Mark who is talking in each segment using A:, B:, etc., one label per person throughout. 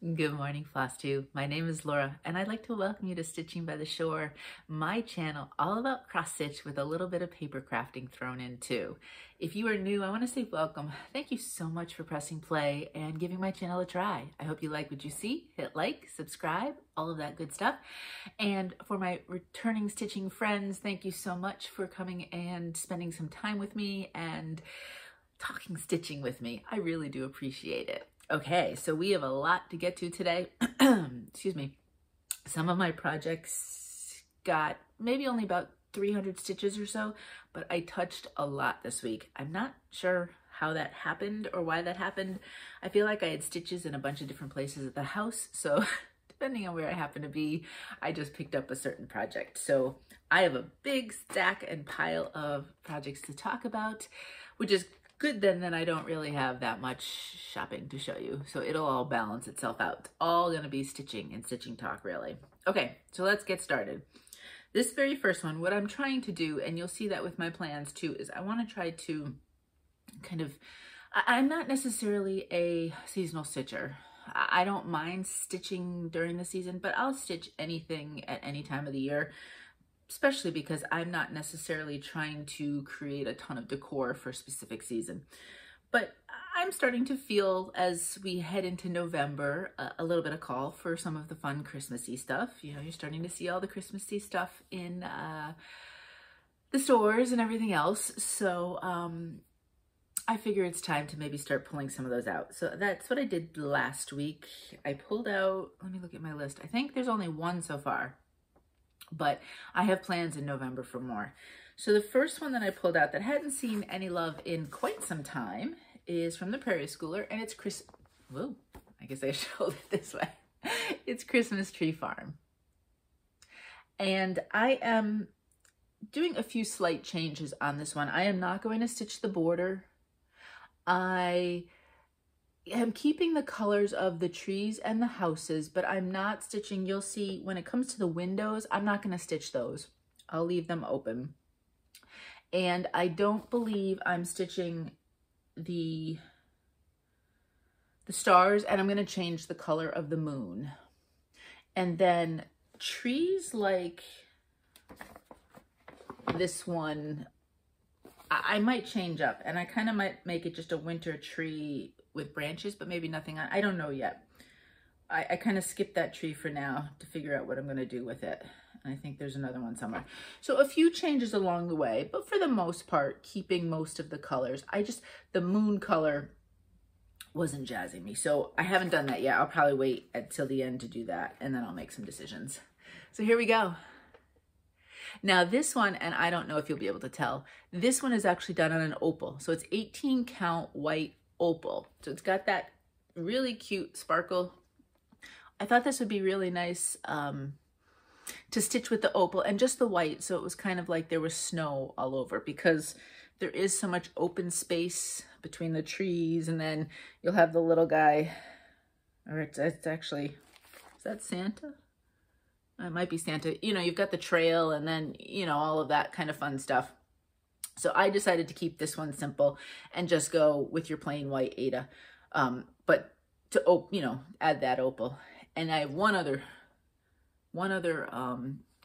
A: Good morning, Flosstube. My name is Laura, and I'd like to welcome you to Stitching by the Shore, my channel all about cross-stitch with a little bit of paper crafting thrown in too. If you are new, I want to say welcome. Thank you so much for pressing play and giving my channel a try. I hope you like what you see. Hit like, subscribe, all of that good stuff. And for my returning stitching friends, thank you so much for coming and spending some time with me and talking stitching with me. I really do appreciate it. Okay, so we have a lot to get to today. Excuse me. Some of my projects got maybe only about 300 stitches or so, but I touched a lot this week. I'm not sure how that happened or why that happened. I feel like I had stitches in a bunch of different places at the house, so depending on where I happen to be, I just picked up a certain project. So I have a big stack and pile of projects to talk about, which is good then that I don't really have that much shopping to show you. So it'll all balance itself out. It's all gonna be stitching and stitching talk really. Okay, so let's get started. This very first one, what I'm trying to do, and you'll see that with my plans too, is I wanna try to kind of, I'm not necessarily a seasonal stitcher. I don't mind stitching during the season, but I'll stitch anything at any time of the year, especially because I'm not necessarily trying to create a ton of decor for a specific season. But I'm starting to feel, as we head into November, a little bit of call for some of the fun Christmassy stuff. You know, you're starting to see all the Christmassy stuff in the stores and everything else. So I figure it's time to maybe start pulling some of those out. So that's what I did last week. I pulled out, let me look at my list. I think there's only one so far, but I have plans in November for more. So the first one that I pulled out that hadn't seen any love in quite some time is from the Prairie Schooler, and it's whoa, I guess I should hold it this way. It's Christmas Tree Farm. And I am doing a few slight changes on this one. I am not going to stitch the border. I am keeping the colors of the trees and the houses, but I'm not stitching. You'll see when it comes to the windows, I'm not going to stitch those. I'll leave them open. And I don't believe I'm stitching the stars, and I'm going to change the color of the moon. And then trees like this one, I might change up, and I kind of might make it just a winter tree with branches, but maybe nothing on. I don't know yet. I kind of skipped that tree for now to figure out what I'm going to do with it. And I think there's another one somewhere. So a few changes along the way, but for the most part, keeping most of the colors. The moon color wasn't jazzing me, so I haven't done that yet. I'll probably wait until the end to do that, and then I'll make some decisions. So here we go. Now this one, and I don't know if you'll be able to tell, this one is actually done on an opal. So it's 18 count white opal. So it's got that really cute sparkle. I thought this would be really nice to stitch with the opal and just the white. So it was kind of like there was snow all over, because there is so much open space between the trees, and then you'll have the little guy, or it's actually, is that Santa? It might be Santa. You know, you've got the trail, and then, you know, all of that kind of fun stuff. So I decided to keep this one simple and just go with your plain white Aida. But to, you know, add that opal. And I have one other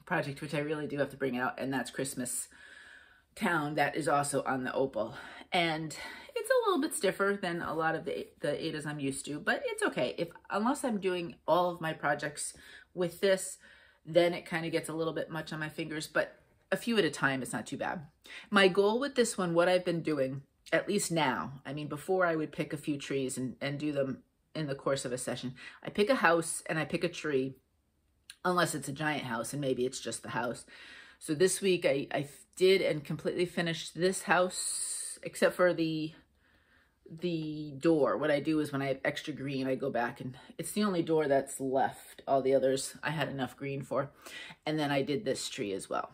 A: project, which I really do have to bring out, and that's Christmas Town. That is also on the opal. And it's a little bit stiffer than a lot of the Aidas I'm used to, but it's okay. Unless I'm doing all of my projects with this, then it kind of gets a little bit much on my fingers, but a few at a time, it's not too bad. My goal with this one, what I've been doing, at least now, I mean, before I would pick a few trees and do them in the course of a session. I pick a house and I pick a tree, unless it's a giant house, and maybe it's just the house. So this week I did and completely finished this house, except for the door. What I do is when I have extra green, I go back, and it's the only door that's left. All the others I had enough green for. And then I did this tree as well.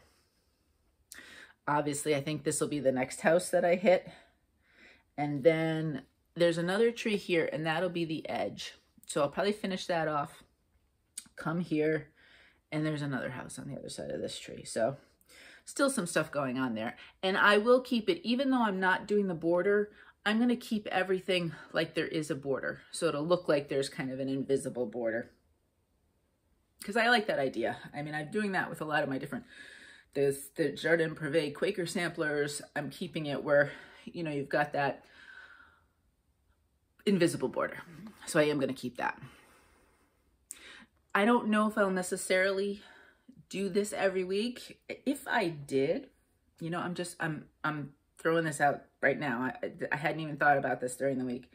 A: Obviously, I think this will be the next house that I hit. And then there's another tree here, and that'll be the edge. So I'll probably finish that off, come here, and there's another house on the other side of this tree. So still some stuff going on there. And I will keep it, even though I'm not doing the border, I'm going to keep everything like there is a border. So it'll look like there's kind of an invisible border. Because I like that idea. I mean, I'm doing that with a lot of my different, there's the Jardin Prive Quaker samplers. I'm keeping it where, you know, you've got that invisible border. So I am going to keep that. I don't know if I'll necessarily do this every week. If I did, you know, I'm throwing this out right now. I hadn't even thought about this during the week.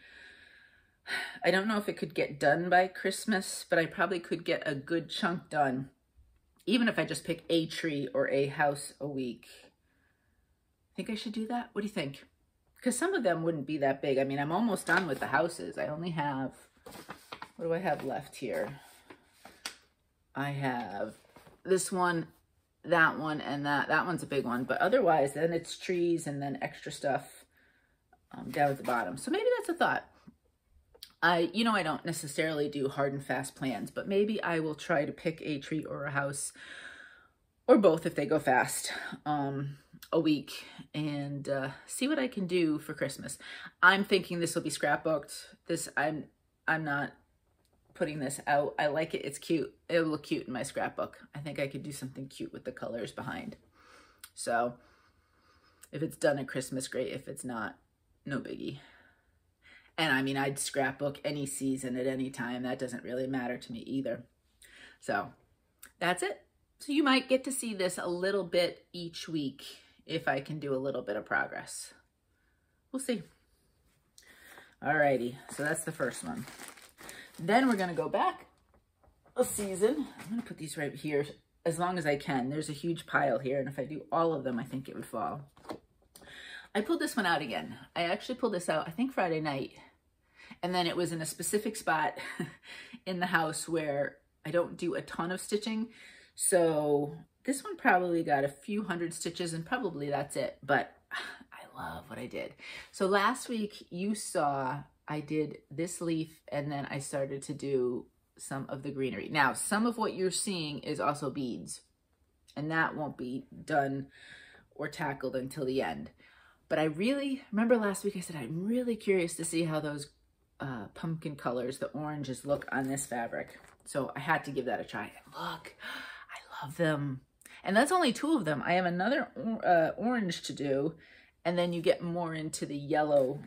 A: I don't know if it could get done by Christmas, but I probably could get a good chunk done, even if I just pick a tree or a house a week. Think I should do that? What do you think? Because some of them wouldn't be that big. I mean, I'm almost done with the houses. I only have, what do I have left here? I have this one, that one, and that one's a big one. But otherwise, then it's trees and then extra stuff down at the bottom. So maybe that's a thought. You know, I don't necessarily do hard and fast plans, but maybe I will try to pick a tree or a house, or both if they go fast, a week, and see what I can do for Christmas. I'm thinking this will be scrapbooked. I'm not putting this out. I like it. It's cute. It'll look cute in my scrapbook. I think I could do something cute with the colors behind. So if it's done at Christmas, great. If it's not, no biggie. And I mean, I'd scrapbook any season at any time. That doesn't really matter to me either. So that's it. So you might get to see this a little bit each week if I can do a little bit of progress. We'll see. Alrighty, so that's the first one. Then we're gonna go back a season. I'm gonna put these right here as long as I can. There's a huge pile here, and if I do all of them, I think it would fall. I pulled this one out again. I actually pulled this out, I think Friday night. And then it was in a specific spot in the house where I don't do a ton of stitching. So this one probably got a few hundred stitches, and probably that's it. But I love what I did. So last week you saw I did this leaf, and then I started to do some of the greenery. Now, some of what you're seeing is also beads, and that won't be done or tackled until the end. But I really, remember last week I said I'm really curious to see how those pumpkin colors, the oranges, look on this fabric. So I had to give that a try. And look, I love them. And that's only 2 of them. I have another orange to do, and then you get more into the yellow.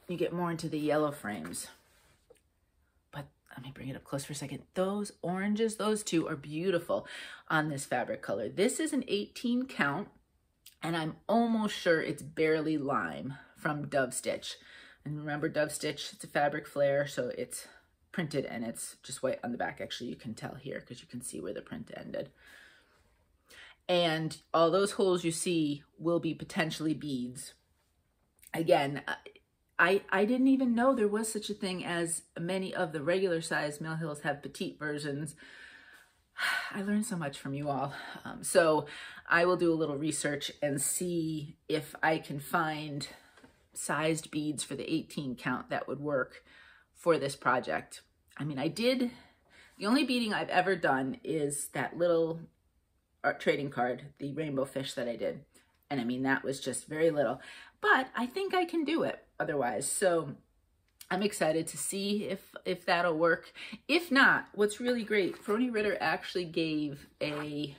A: You get more into the yellow frames. But let me bring it up close for a second. Those oranges, those 2 are beautiful on this fabric color. This is an 18 count. And I'm almost sure it's barely lime from Dove Stitch. And remember, Dove Stitch, it's a fabric flare, so it's printed and it's just white on the back. Actually, you can tell here because you can see where the print ended. And all those holes you see will be potentially beads. Again, I didn't even know there was such a thing as many of the regular size Mill Hills have petite versions. I learned so much from you all. So I will do a little research and see if I can find sized beads for the 18 count that would work for this project. I mean, the only beading I've ever done is that little trading card, the rainbow fish that I did. And I mean, that was just very little, but I think I can do it otherwise. So I'm excited to see if that'll work. If not, what's really great, Frony Ritter actually gave a,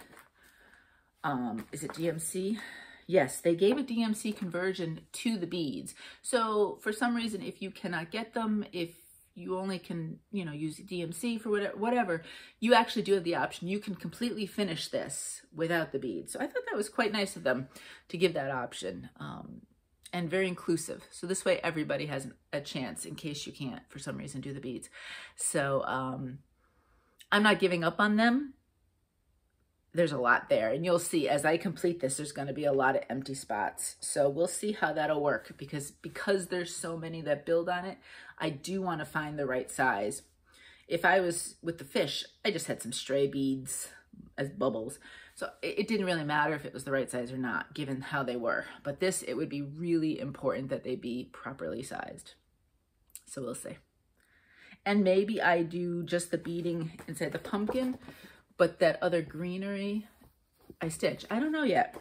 A: is it DMC? Yes, they gave a DMC conversion to the beads. So for some reason, if you cannot get them, if you only can, you know, use DMC for whatever, you actually do have the option. You can completely finish this without the beads. So I thought that was quite nice of them to give that option. And very inclusive. So this way everybody has a chance in case you can't, for some reason, do the beads. So I'm not giving up on them. There's a lot there. And you'll see as I complete this, there's going to be a lot of empty spots. So we'll see how that'll work because there's so many that build on it, I do want to find the right size. If I was with the fish, I just had some stray beads as bubbles. So it didn't really matter if it was the right size or not, given how they were. But this, it would be really important that they be properly sized. So we'll see. And maybe I do just the beading inside the pumpkin, but that other greenery I stitch. I don't know yet.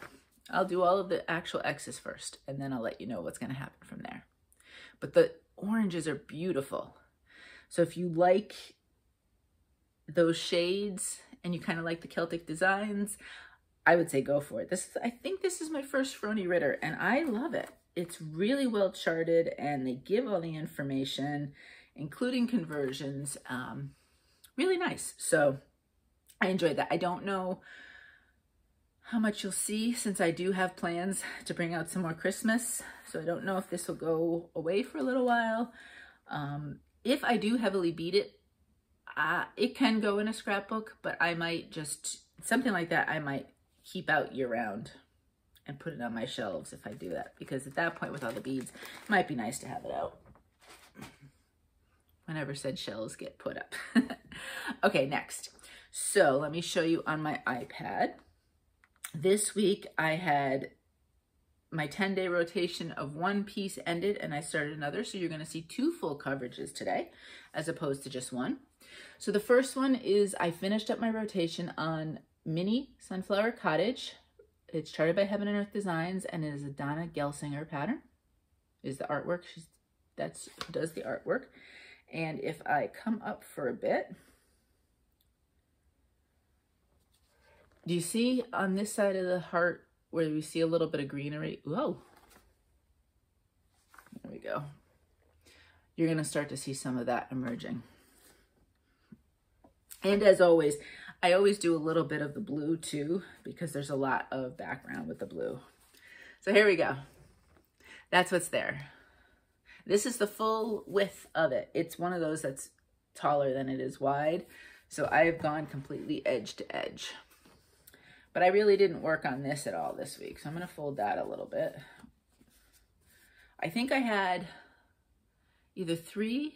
A: I'll do all of the actual X's first, and then I'll let you know what's going to happen from there. but the oranges are beautiful. So if you like those shades and you kind of like the Celtic designs, I would say go for it. I think this is my first Frony Ritter, and I love it. It's really well charted, and they give all the information, including conversions. Really nice. So I enjoyed that. I don't know how much you'll see, since I do have plans to bring out some more Christmas. So I don't know if this will go away for a little while. If I do heavily beat it, it can go in a scrapbook, but I might just, something like that, I might keep out year round and put it on my shelves if I do that, because at that point with all the beads, it might be nice to have it out whenever said shelves get put up. Okay, next. So let me show you on my iPad. This week I had my 10-day rotation of one piece ended, and I started another. So you're going to see 2 full coverages today as opposed to just one. So the first one is I finished up my rotation on Mini Sunflower Cottage. It's charted by Heaven and Earth Designs, and it is a Dona Gelsinger pattern. Is the artwork. That's who does the artwork. And if I come up for a bit, do you see on this side of the heart where we see a little bit of greenery? Whoa. There we go. You're going to start to see some of that emerging. And as always, I always do a little bit of the blue too, because there's a lot of background with the blue. So here we go. That's what's there. This is the full width of it. It's one of those that's taller than it is wide. So I've gone completely edge to edge. But I really didn't work on this at all this week. So I'm going to fold that a little bit. I think I had either 3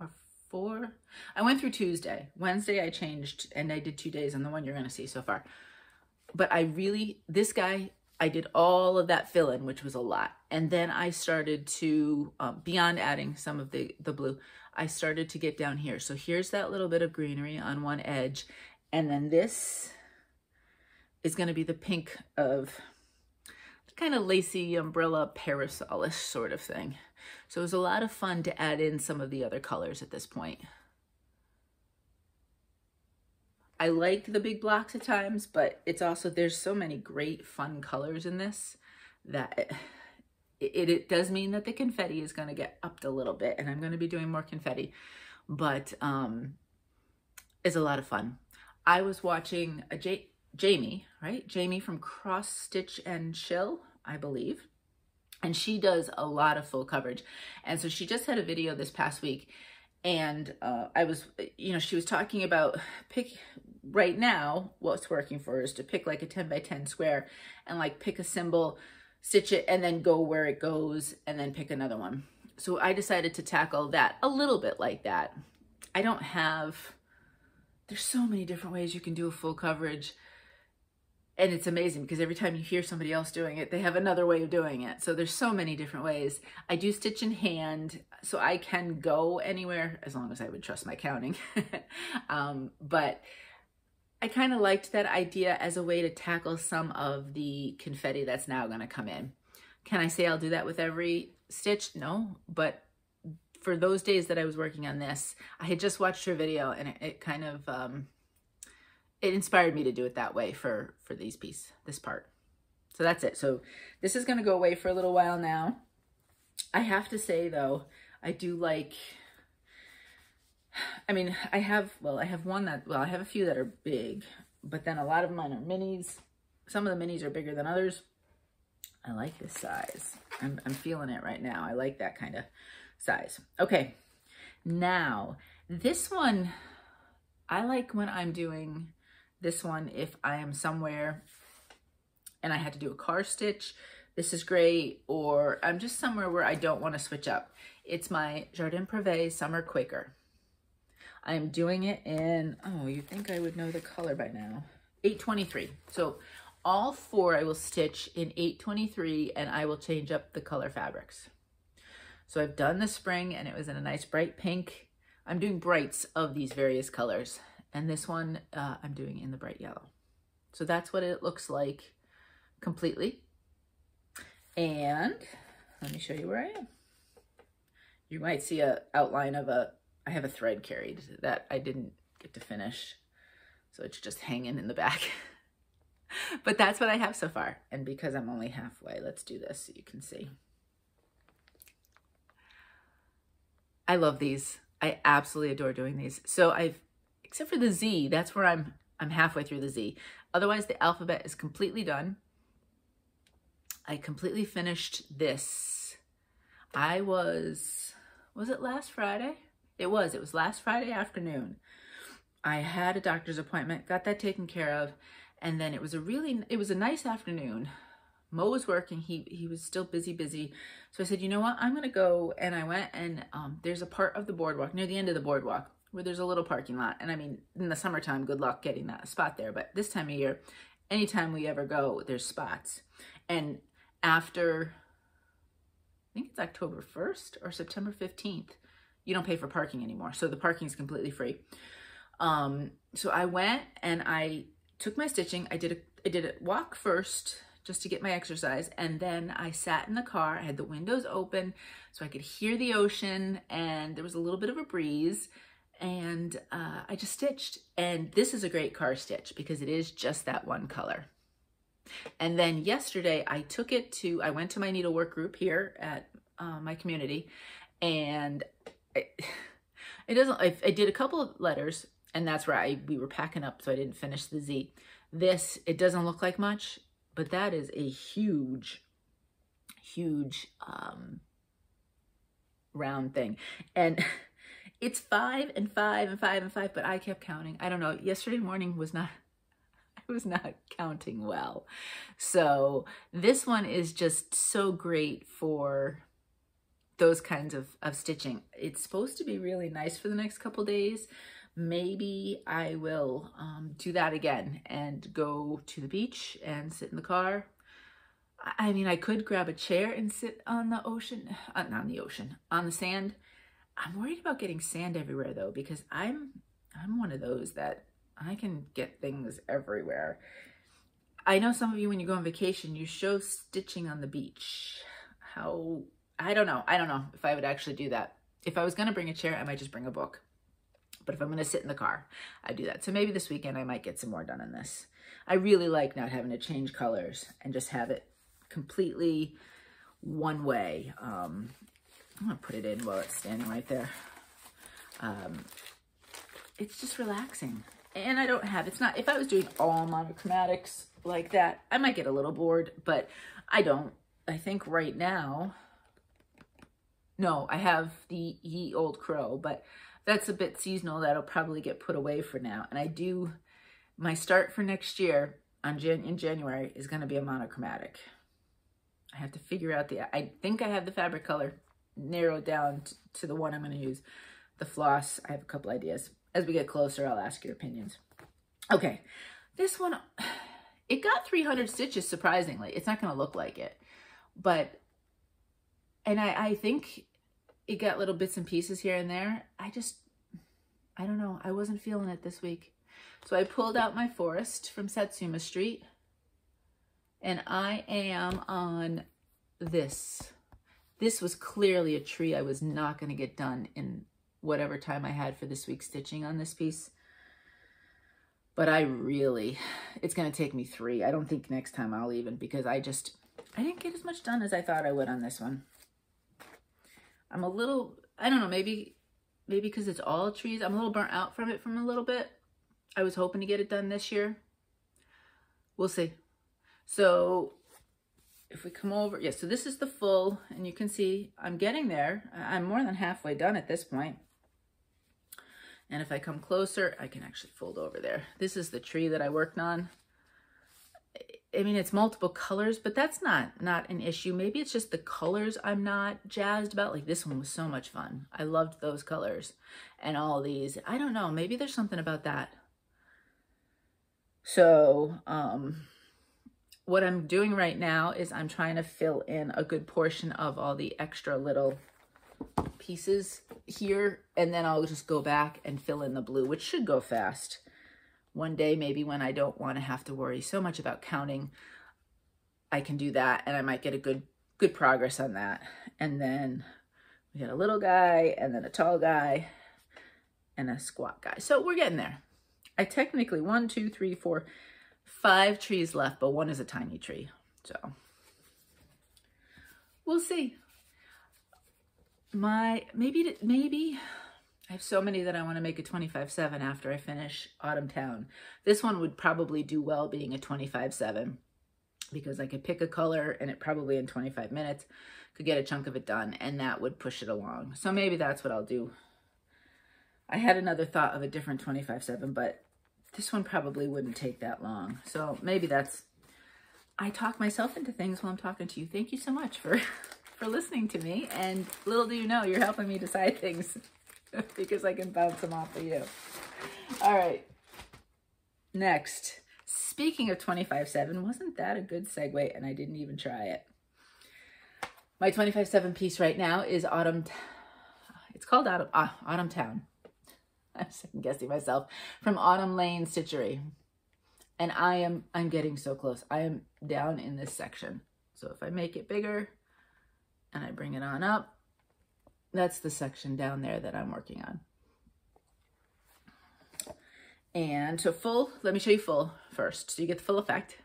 A: or 4. I went through Tuesday. Wednesday I changed, and I did 2 days on the one you're going to see so far. But this guy, I did all of that fill-in, which was a lot. And then I started to, beyond adding some of the blue, I started to get down here. So here's that little bit of greenery on one edge. And then this is going to be the pink of kind of lacy umbrella parasolish sort of thing. So it was a lot of fun to add in some of the other colors at this point. I like the big blocks at times, but it's also, there's so many great fun colors in this that it does mean that the confetti is going to get upped a little bit, and I'm going to be doing more confetti, but it's a lot of fun. I was watching Jamie, right? Jamie from Cross Stitch and Chill, I believe. And she does a lot of full coverage. And so she just had a video this past week, and she was talking about right now, what's working for her is to pick like a 10 by 10 square and like pick a symbol, stitch it, and then go where it goes, and then pick another one. So I decided to tackle that a little bit like that. There's so many different ways you can do a full coverage. And it's amazing because every time you hear somebody else doing it, they have another way of doing it. So there's so many different ways. I do stitch in hand, so I can go anywhere as long as I would trust my counting. But I kind of liked that idea as a way to tackle some of the confetti that's now going to come in. Can I say I'll do that with every stitch? No, but for those days that I was working on this, I had just watched her video, and it kind of... it inspired me to do it that way for this part. So that's it. So this is going to go away for a little while now. I have to say though, I do like, I have a few that are big, but then a lot of mine are minis. Some of the minis are bigger than others. I like this size. I'm feeling it right now. I like that kind of size. Okay. Now this one, I like when I'm doing this one, if I am somewhere and I had to do a car stitch, this is great, or I'm just somewhere where I don't want to switch up. It's my Jardin Prive Summer Quaker. I'm doing it in, oh, you'd think I would know the color by now, 823. So all 4 I will stitch in 823, and I will change up the color fabrics. So I've done the spring, and it was in a nice bright pink. I'm doing brights of these various colors. And this one I'm doing in the bright yellow. So that's what it looks like completely. And let me show you where I am. You might see a outline of I have a thread carried that I didn't get to finish. So it's just hanging in the back. But that's what I have so far. And because I'm only halfway, let's do this so you can see. I love these. I absolutely adore doing these. So except for the Z, that's where I'm halfway through the Z. Otherwise, the alphabet is completely done. I completely finished this. Was it last Friday? It was last Friday afternoon. I had a doctor's appointment, got that taken care of, and then it was a nice afternoon. Mo was working, he was still busy. So I said, you know what, I'm gonna go, and I went, and there's a part of the boardwalk, near the end of the boardwalk, where there's a little parking lot. And I mean, in the summertime, good luck getting that spot there, but this time of year, anytime we ever go, there's spots. And after, I think it's October 1st or September 15th, you don't pay for parking anymore. So the parking is completely free. So I went and I took my stitching. I did a walk first just to get my exercise. And then I sat in the car. I had the windows open so I could hear the ocean, and there was a little bit of a breeze, and I just stitched. And this is a great car stitch because it is just that one color. And then yesterday I went to my needlework group here at my community, and I did a couple of letters, and that's where we were packing up, so I didn't finish the Z. This, it doesn't look like much, but that is a huge round thing. And it's 5 and 5 and 5 and 5, but I kept counting. I don't know, yesterday morning I was not counting well. So this one is just so great for those kinds of stitching. It's supposed to be really nice for the next couple days. Maybe I will do that again and go to the beach and sit in the car. I mean, I could grab a chair and sit on the ocean, not on the ocean, on the sand. I'm worried about getting sand everywhere though, because I'm one of those that I can get things everywhere. I know some of you, when you go on vacation, you show stitching on the beach. I don't know if I would actually do that. If I was gonna bring a chair, I might just bring a book. But if I'm gonna sit in the car, I do that. So maybe this weekend I might get some more done on this. I really like not having to change colors and just have it completely one way. I'm gonna put it in while it's standing right there. It's just relaxing. And I don't have, if I was doing all monochromatics like that, I might get a little bored, but I don't. I think right now, no, I have the Ye Old Crow, but that's a bit seasonal. That'll probably get put away for now. And my start for next year in January is going to be a monochromatic. I have to figure out I think I have the fabric color narrowed down to the one I'm going to use. The floss, I have a couple ideas. As we get closer, I'll ask your opinions. Okay, this one, it got 300 stitches, surprisingly. It's not going to look like it, and I think it got little bits and pieces here and there. I don't know. I wasn't feeling it this week. So I pulled out my forest from Satsuma Street, and I am on this. This was clearly a tree I was not going to get done in whatever time I had for this week's stitching on this piece. But it's going to take me 3. I don't think next time I'll even, because I didn't get as much done as I thought I would on this one. I'm a little, I don't know, maybe because it's all trees, I'm a little burnt out from it from a little bit. I was hoping to get it done this year. We'll see. So if we come over, yeah, so this is the full, and you can see I'm getting there. I'm more than halfway done at this point. And if I come closer, I can actually fold over there. This is the tree that I worked on. I mean, it's multiple colors, but that's not an issue. Maybe it's just the colors I'm not jazzed about. Like this one was so much fun. I loved those colors and all these. I don't know. Maybe there's something about that. So what I'm doing right now is I'm trying to fill in a good portion of all the extra little pieces here, and then I'll just go back and fill in the blue, which should go fast. One day, maybe when I don't want to have to worry so much about counting, I can do that, and I might get a good progress on that. And then We got a little guy and then a tall guy and a squat guy. So we're getting there. I technically 1, 2, 3, 4, 5 trees left, but one is a tiny tree. So we'll see. Maybe I have so many that I want to make a 25/7 after I finish Autumn Towne. This one would probably do well being a 25/7 because I could pick a color and it probably in 25 minutes could get a chunk of it done, and that would push it along. So maybe that's what I'll do. I had another thought of a different 25/7, but this one probably wouldn't take that long. So maybe that's, I talk myself into things while I'm talking to you. Thank you so much for listening to me. And little do you know, you're helping me decide things because I can bounce them off of you. All right. Next, speaking of 25/7, wasn't that a good segue? And I didn't even try it. My 25/7 piece right now is Autumn. It's called Autumn Towne. I'm second guessing myself, from Autumn Lane Stitchery. And I'm getting so close. I am down in this section. So if I make it bigger and I bring it on up, that's the section down there that I'm working on. And so full, let me show you full first, so you get the full effect.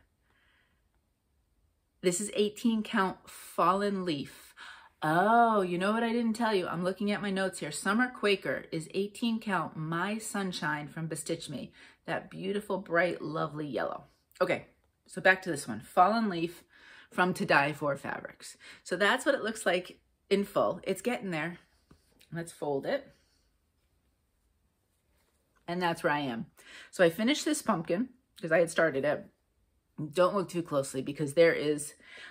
A: This is 18 count fallen leaf. Oh, you know what I didn't tell you? I'm looking at my notes here. Summer Quaker is 18 count My Sunshine from Bestitchme. That beautiful, bright, lovely yellow. Okay, so back to this one. Fallen leaf from To Die For Fabrics. So that's what it looks like in full. It's getting there. Let's fold it. And that's where I am. So I finished this pumpkin because I had started it. Don't look too closely because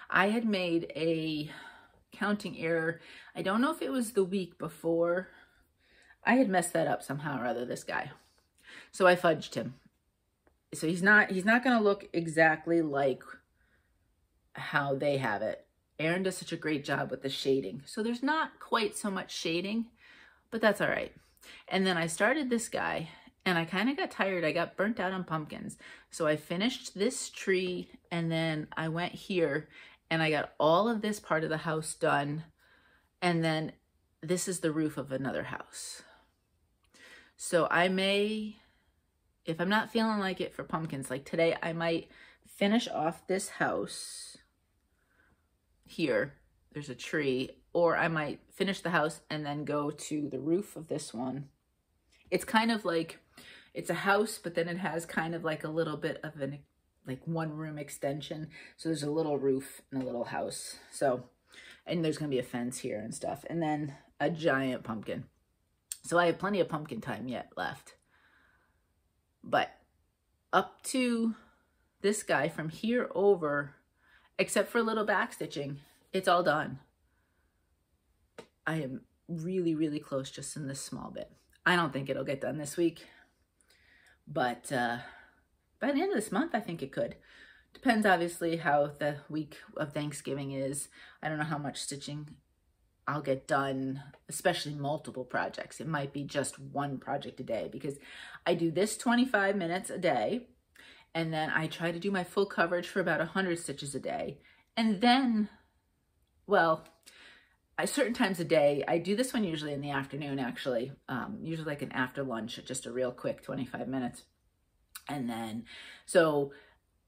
A: I had made a counting error. I don't know if it was the week before. I had messed that up somehow or other, this guy. So I fudged him. So he's not going to look exactly like how they have it. Erin does such a great job with the shading. So there's not quite so much shading, but that's all right. And then I started this guy and I kind of got tired. I got burnt out on pumpkins. So I finished this tree and then I went here and I got all of this part of the house done. And then this is the roof of another house. So I may, if I'm not feeling like it for pumpkins, like today, I might finish off this house here. There's a tree, or I might finish the house and then go to the roof of this one. It's kind of like, it's a house, but then it has kind of like a little bit of an like one room extension. So there's a little roof and a little house. So, and there's going to be a fence here and stuff. And then a giant pumpkin. So I have plenty of pumpkin time yet left. But up to this guy from here over, except for a little back stitching, it's all done. I am really, really close just in this small bit. I don't think it'll get done this week. But by the end of this month, I think it could. Depends, obviously, how the week of Thanksgiving is. I don't know how much stitching I'll get done, especially multiple projects. It might be just one project a day because I do this 25 minutes a day, and then I try to do my full coverage for about 100 stitches a day. And then, well, at certain times a day, I do this one usually in the afternoon, actually, usually like an after lunch, just a real quick 25 minutes. And then, so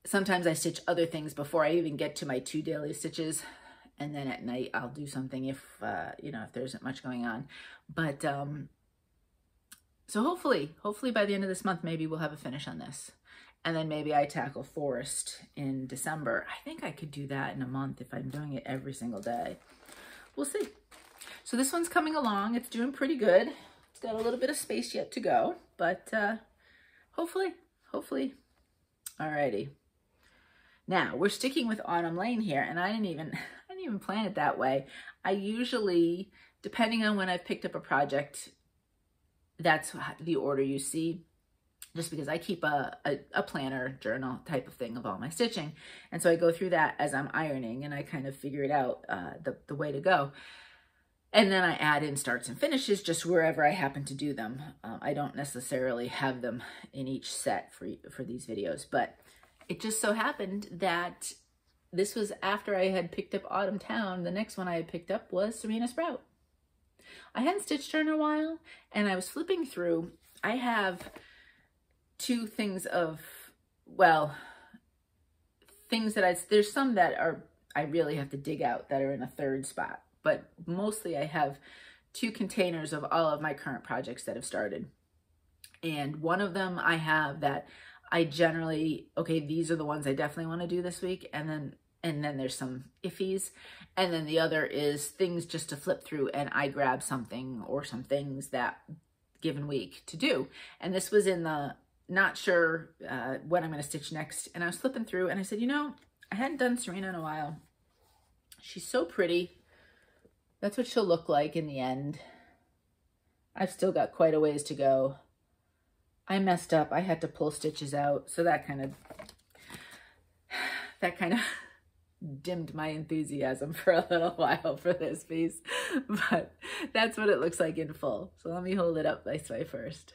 A: sometimes I stitch other things before I even get to my 2 daily stitches. And then at night, I'll do something if, you know, if there isn't much going on. But, so hopefully by the end of this month, maybe we'll have a finish on this. And then maybe I tackle forest in December. I think I could do that in a month if I'm doing it every single day. We'll see. So this one's coming along. It's doing pretty good. It's got a little bit of space yet to go, but hopefully. Alrighty. Now we're sticking with Autumn Lane here, and I didn't even plan it that way. I usually, depending on when I've picked up a project, that's the order you see. Just because I keep a planner journal type of thing of all my stitching. And so I go through that as I'm ironing and I kind of figure it out the way to go. And then I add in starts and finishes just wherever I happen to do them. I don't necessarily have them in each set for these videos, but it just so happened that this was after I had picked up Autumn Towne. The next one I had picked up was Serena Sprout. I hadn't stitched her in a while, and I was flipping through. I have two things of, well, things that there's some that I really have to dig out that are in a third spot, but mostly I have 2 containers of all of my current projects that have started. And one of them I have that I generally, okay, these are the ones I definitely want to do this week. And then there's some iffies. And then the other is things just to flip through, and I grab something or some things that given week to do. And this was in the not sure what I'm going to stitch next. And I was flipping through and I said, you know, I hadn't done Serena in a while. She's so pretty. That's what she'll look like in the end. I've still got quite a ways to go. I messed up. I had to pull stitches out. So that kind of dimmed my enthusiasm for a little while for this piece. But that's what it looks like in full. So let me hold it up this way first.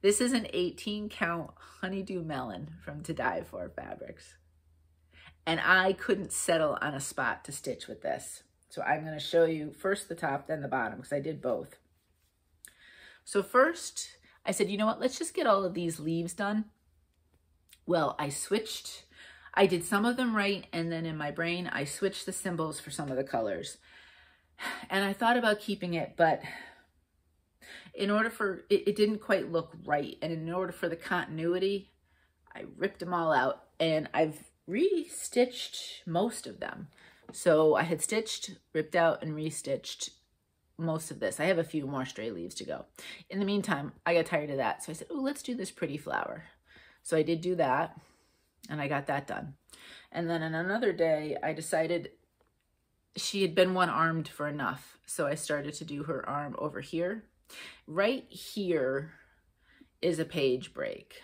A: This is an 18 count Honeydew Melon from To Die For Fabrics. And I couldn't settle on a spot to stitch with this. So I'm going to show you first the top, then the bottom, because I did both. So first, I said, you know what, let's just get all of these leaves done. Well, I did some of them right, and then in my brain, I switched the symbols for some of the colors. And I thought about keeping it, but in order for, it didn't quite look right. And in order for the continuity, I ripped them all out, and I've restitched most of them. So I had stitched, ripped out, and restitched most of this. I have a few more stray leaves to go. In the meantime, I got tired of that. So I said, oh, let's do this pretty flower. So I did do that, and I got that done. And then on another day, I decided she had been one-armed for enough. So I started to do her arm over here. Right here is a page break.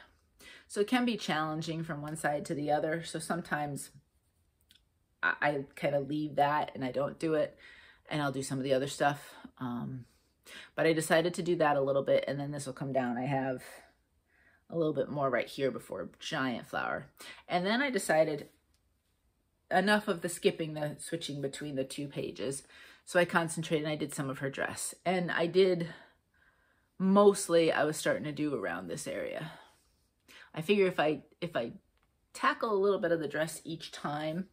A: So it can be challenging from one side to the other. So sometimes I kind of leave that and I don't do it, and I'll do some of the other stuff. But I decided to do that a little bit, and then this will come down. I have a little bit more right here before a giant flower. And then I decided enough of the skipping, the switching between the 2 pages. So I concentrated and I did some of her dress. And I did, mostly I was starting to do around this area. I figure if I tackle a little bit of the dress each time,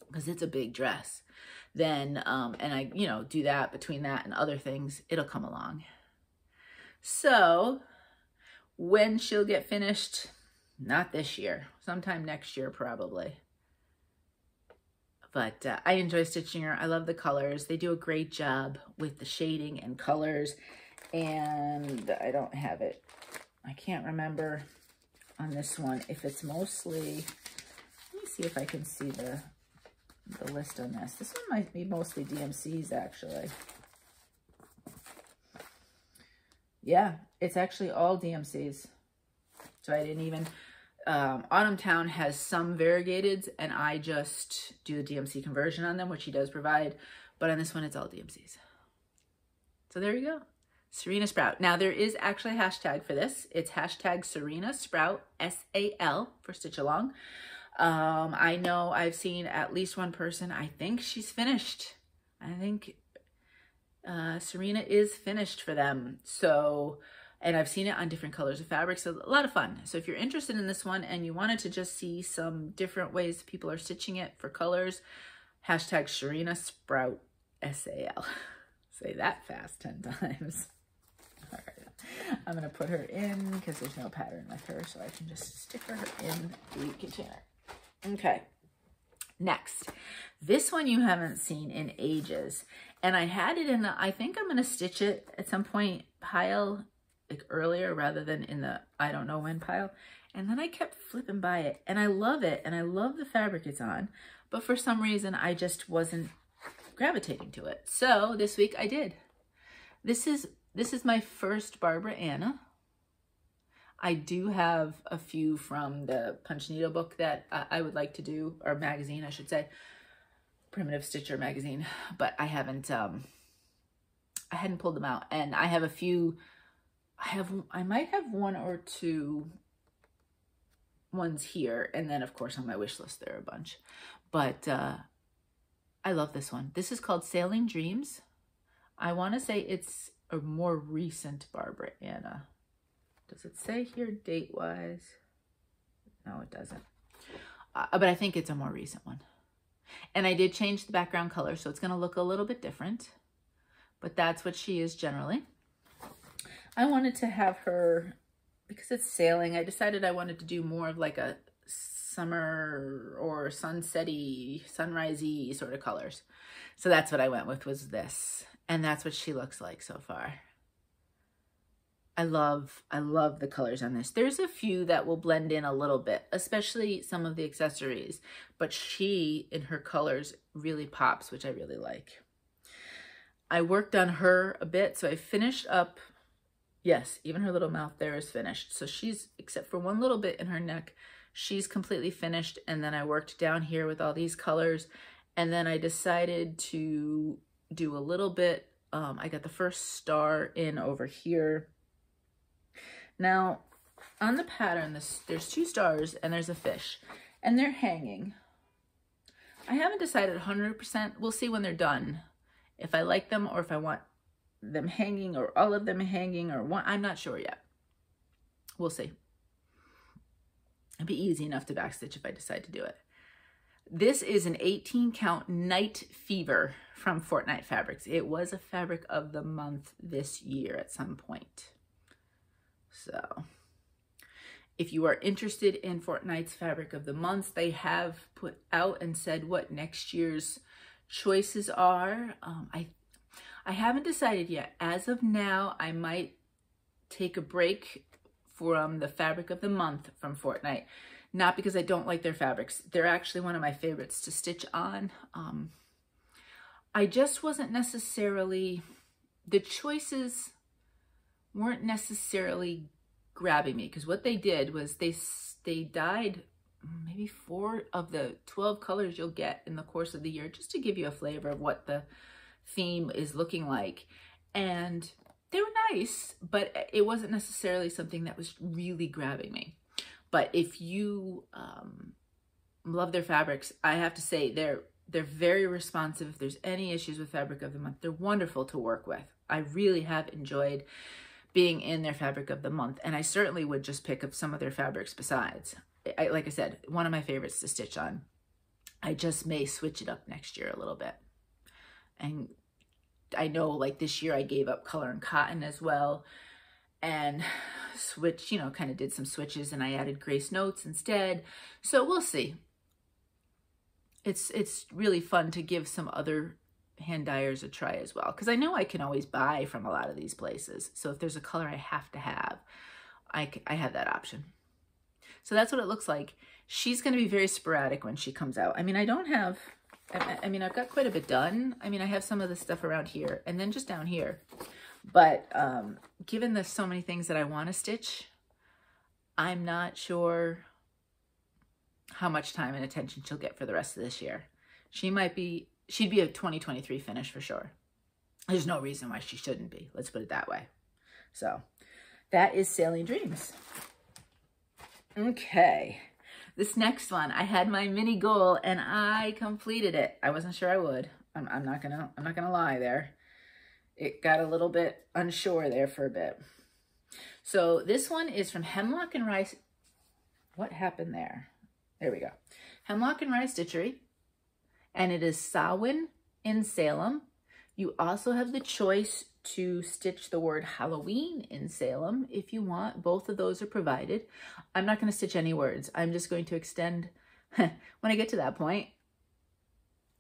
A: because it's a big dress, then, and I, you know, do that between that and other things, it'll come along. So when she'll get finished, not this year, sometime next year probably. But I enjoy stitching her. I love the colors. They do a great job with the shading and colors. And I don't have it. I can't remember on this one if it's mostly, let me see if I can see the list on this. This one might be mostly DMCs actually. Yeah, it's actually all DMCs. So I didn't even, Autumn Town has some variegateds, and I just do the DMC conversion on them, which he does provide. But on this one, it's all DMCs. So there you go. Serena Sprout. Now there is actually a hashtag for this. It's hashtag Serena Sprout, S-A-L for Stitch Along. I know I've seen at least one person. I think she's finished. I think Serena is finished for them. So, and I've seen it on different colors of fabric, so a lot of fun. So if you're interested in this one and you wanted to just see some different ways people are stitching it for colors, hashtag Serena Sprout, S-A-L. Say that fast 10 times. All right. I'm going to put her in because there's no pattern with her, so I can just stick her in the container. Okay. Next, this one you haven't seen in ages, and I had it in the, I think I'm going to stitch it at some point pile, like earlier rather than in the I don't know when pile. And then I kept flipping by it, and I love it, and I love the fabric it's on, but for some reason I just wasn't gravitating to it. So this week I did. This is my first Barbara Anna. I do have a few from the Punch Needle book that I would like to do, or magazine, I should say, Primitive Stitcher magazine, but I haven't, I hadn't pulled them out. And I have a few, I might have 1 or 2 ones here. And then of course on my wish list, there are a bunch, but I love this one. This is called Sailing Dreams. I want to say it's a more recent Barbara Anna. Does it say here date-wise? No, it doesn't. But I think it's a more recent one. And I did change the background color, so it's going to look a little bit different. But that's what she is generally. I wanted to have her, because it's sailing, I decided I wanted to do more of like a summer or sunset-y, sunrise-y sort of colors. So that's what I went with, was this. And that's what she looks like so far. I love the colors on this. There's a few that will blend in a little bit, especially some of the accessories. But she, in her colors, really pops, which I really like. I worked on her a bit, so I finished up. Yes, even her little mouth there is finished. So she's, except for one little bit in her neck, she's completely finished. And then I worked down here with all these colors. And then I decided to do a little bit. I got the first star in over here. Now, on the pattern, there's 2 stars and there's a fish. And they're hanging. I haven't decided 100%. We'll see when they're done. If I like them or if I want them hanging or all of them hanging or one, I'm not sure yet. We'll see. It'd be easy enough to backstitch if I decide to do it. This is an 18 count Night Fever from Fortnight Fabrics. It was a fabric of the month this year at some point. So if you are interested in Fortnight's fabric of the month, they have put out and said what next year's choices are. I haven't decided yet. As of now, I might take a break from the fabric of the month from Fortnight. Not because I don't like their fabrics. They're actually one of my favorites to stitch on. I just wasn't necessarily, the choices weren't necessarily grabbing me, because what they did was they dyed maybe 4 of the 12 colors you'll get in the course of the year, just to give you a flavor of what the theme is looking like. And they were nice, but it wasn't necessarily something that was really grabbing me. But if you love their fabrics, I have to say they're very responsive. If there's any issues with fabric of the month, they're wonderful to work with. I really have enjoyed being in their fabric of the month, and I certainly would just pick up some of their fabrics besides. Like I said, one of my favorites to stitch on. I just may switch it up next year a little bit. And I know, like this year I gave up color and cotton as well, and switch, kind of did some switches, and I added Grace Notes instead. So we'll see. It's really fun to give some other hand dyers a try as well, because I know I can always buy from a lot of these places. So if there's a color I have to have, I have that option. So that's what it looks like. She's going to be very sporadic when she comes out. I mean, I've got quite a bit done. I mean, I have some of the stuff around here and then just down here. But given there's so many things that I want to stitch, I'm not sure how much time and attention she'll get for the rest of this year. She'd be a 2023 finish for sure. There's no reason why she shouldn't be. Let's put it that way. So that is Sailing Dreams. Okay. This next one, I had my mini goal and I completed it. I wasn't sure I would. I'm not gonna lie there. It got a little bit unsure there for a bit. So this one is from Hemlock and Rye. What happened there? There we go. Hemlock and Rye Stitchery. And it is Samhain in Salem. You also have the choice to stitch the word Halloween in Salem if you want. Both of those are provided. I'm not going to stitch any words. I'm just going to extend, when I get to that point,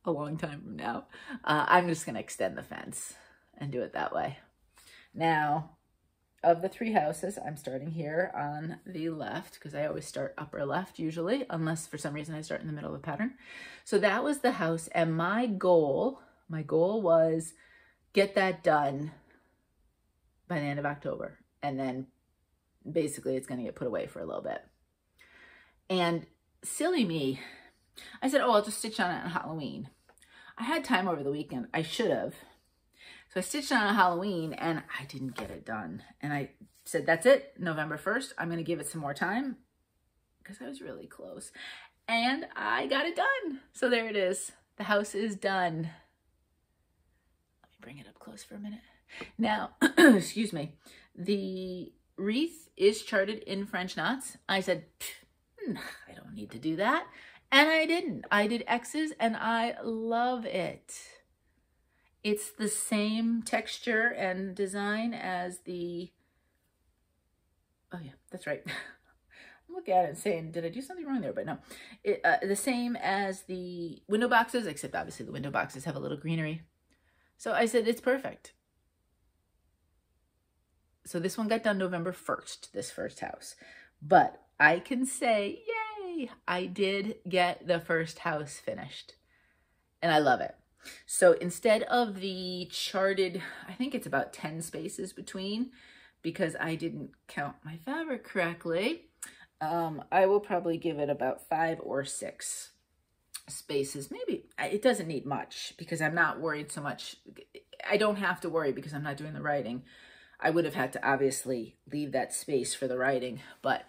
A: a long time from now, I'm just going to extend the fence and do it that way. Now, of the 3 houses, I'm starting here on the left, because I always start upper left usually, unless for some reason I start in the middle of a pattern. So that was the house, and my goal was get that done by the end of October, and then basically it's going to get put away for a little bit. And silly me, I said, oh, I'll just stitch on it on Halloween. I had time over the weekend. I should have. So I stitched on Halloween and I didn't get it done. And I said, that's it, November 1st. I'm going to give it some more time because I was really close. And I got it done. So there it is. The house is done. Let me bring it up close for a minute. Now, excuse me, the wreath is charted in French knots. I said, I don't need to do that. And I didn't. I did X's and I love it. It's the same texture and design as the, oh yeah, that's right. I'm looking at it and saying, did I do something wrong there? But no, the same as the window boxes, except obviously the window boxes have a little greenery. So I said, it's perfect. So this one got done November 1st, this first house. But I can say, yay, I did get the first house finished. And I love it. So instead of the charted, I think it's about 10 spaces between, because I didn't count my fabric correctly, I will probably give it about 5 or 6 spaces. Maybe it doesn't need much because I'm not worried so much. I don't have to worry because I'm not doing the writing. I would have had to obviously leave that space for the writing, but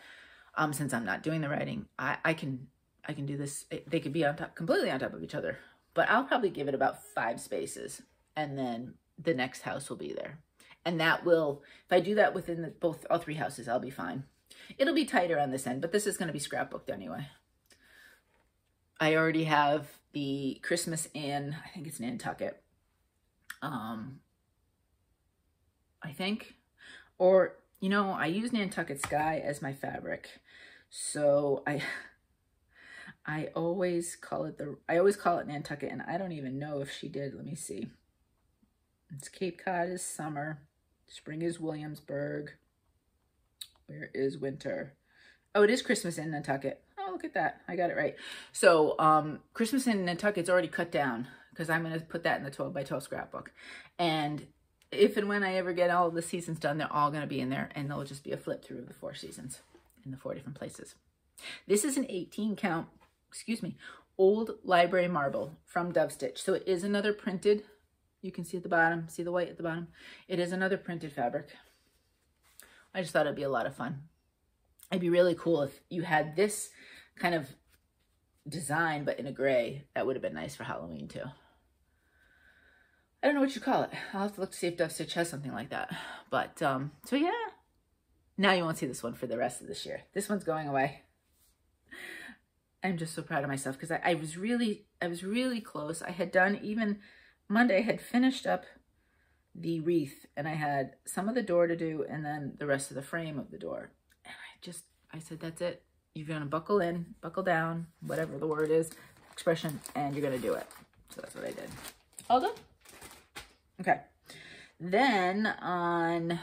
A: since I'm not doing the writing, I can do this. They could be on top, completely on top of each other, but I'll probably give it about 5 spaces, and then the next house will be there. And that will, if I do that within all 3 houses, I'll be fine. It'll be tighter on this end, but this is going to be scrapbooked anyway. I already have the Christmas in, I think it's Nantucket. I think, or, you know, I use Nantucket Sky as my fabric. So I always call it Nantucket, and I don't even know if she did. Let me see. It's Cape Cod is summer. Spring is Williamsburg. Where is winter? Oh, it is Christmas in Nantucket. Oh, look at that. I got it right. So Christmas in Nantucket's already cut down because I'm going to put that in the 12 by 12 scrapbook. And if and when I ever get all of the seasons done, they're all going to be in there, and there'll just be a flip through of the 4 seasons in the 4 different places. This is an 18 count, excuse me, old library marble from Dove Stitch. So it is another printed, you can see at the bottom, see the white at the bottom? It is another printed fabric. I just thought it'd be a lot of fun. It'd be really cool if you had this kind of design, but in a gray. That would have been nice for Halloween too. I don't know what you call it. I'll have to look to see if Dove Stitch has something like that. But, so yeah. Now you won't see this one for the rest of this year. This one's going away. I'm just so proud of myself because I was really close. I had done, even Monday, I had finished up the wreath, and I had some of the door to do and then the rest of the frame of the door. And I said, that's it. You're going to buckle in, buckle down, whatever the word is, expression, and you're going to do it. So that's what I did. All done? Okay. Then on,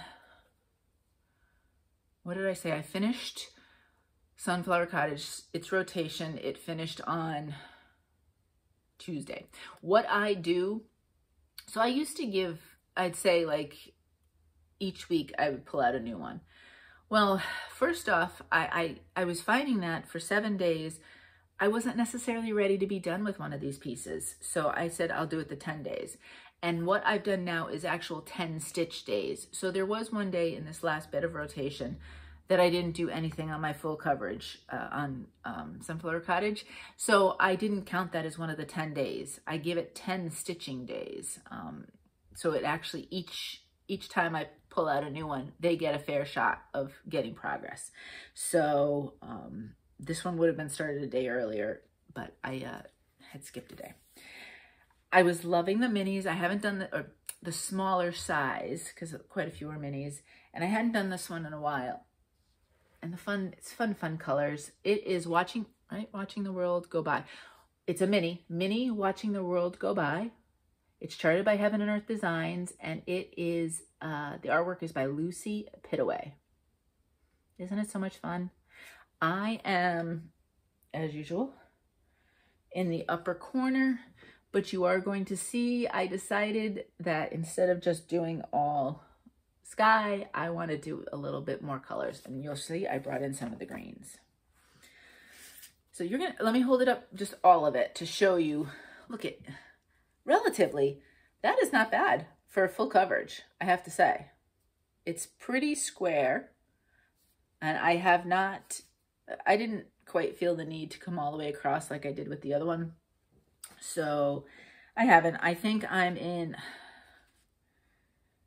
A: what did I say? I finished Sunflower Cottage, its rotation. It finished on Tuesday. What I do, so I used to give, I'd say like each week I would pull out a new one. Well, first off, I was finding that for 7 days, I wasn't necessarily ready to be done with one of these pieces. So I said, I'll do it the 10 days. And what I've done now is actual 10 stitch days. So there was one day in this last bit of rotation that I didn't do anything on my full coverage on Sunflower Cottage. So I didn't count that as one of the 10 days. I give it 10 stitching days. So it actually, each time I pull out a new one, they get a fair shot of getting progress. So this one would have been started a day earlier, but I had skipped a day. I was loving the minis. I haven't done the smaller size because quite a few are minis, and I hadn't done this one in a while. And it's fun colors. It is watching the world go by. It's a mini watching the world go by. It's charted by Heaven and Earth Designs, and it is, the artwork is by Lucy Pittaway. Isn't it so much fun? I am, as usual, in the upper corner, but you are going to see, I decided that instead of just doing all sky, I want to do a little bit more colors, and you'll see I brought in some of the greens. So you're gonna, let me hold it up, just all of it, to show you. Look at, relatively, that is not bad for full coverage, I have to say. It's pretty square, and I didn't quite feel the need to come all the way across like I did with the other one. So I haven't. I think I'm in,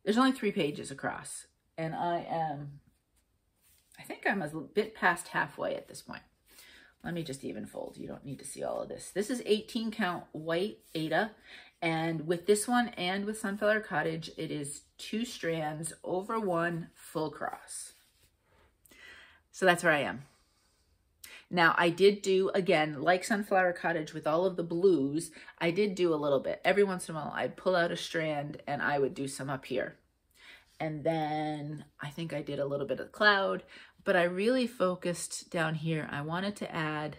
A: there's only 3 pages across, and I think I'm a bit past halfway at this point. Let me just even fold. You don't need to see all of this. This is 18 count white Aida. And with this one and with Sunflower Cottage, it is 2 strands over 1 full cross. So that's where I am. Now I did do, again, like Sunflower Cottage with all of the blues, I did do a little bit. Every once in a while I'd pull out a strand and I would do some up here. And then I think I did a little bit of cloud, but I really focused down here. I wanted to add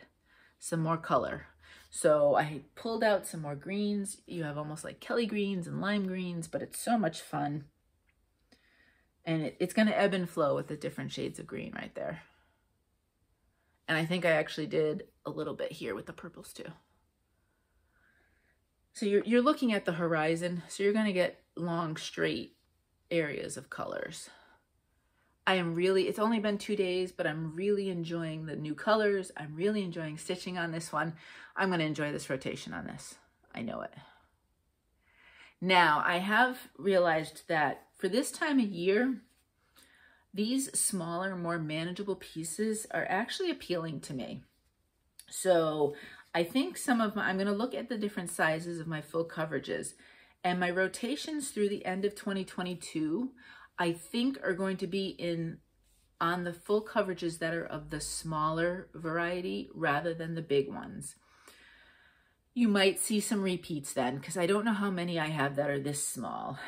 A: some more color. So I pulled out some more greens. You have almost like Kelly greens and lime greens, but it's so much fun. And it's going to ebb and flow with the different shades of green right there. And I think I actually did a little bit here with the purples too. So you're looking at the horizon. So you're going to get long, straight areas of colors. I am really, it's only been 2 days, but I'm really enjoying the new colors. I'm really enjoying stitching on this one. I'm going to enjoy this rotation on this. I know it. Now, I have realized that for this time of year, these smaller, more manageable pieces are actually appealing to me. So I think I'm going to look at the different sizes of my full coverages, and my rotations through the end of 2022, I think are going to be on the full coverages that are of the smaller variety rather than the big ones. You might see some repeats then, because I don't know how many I have that are this small.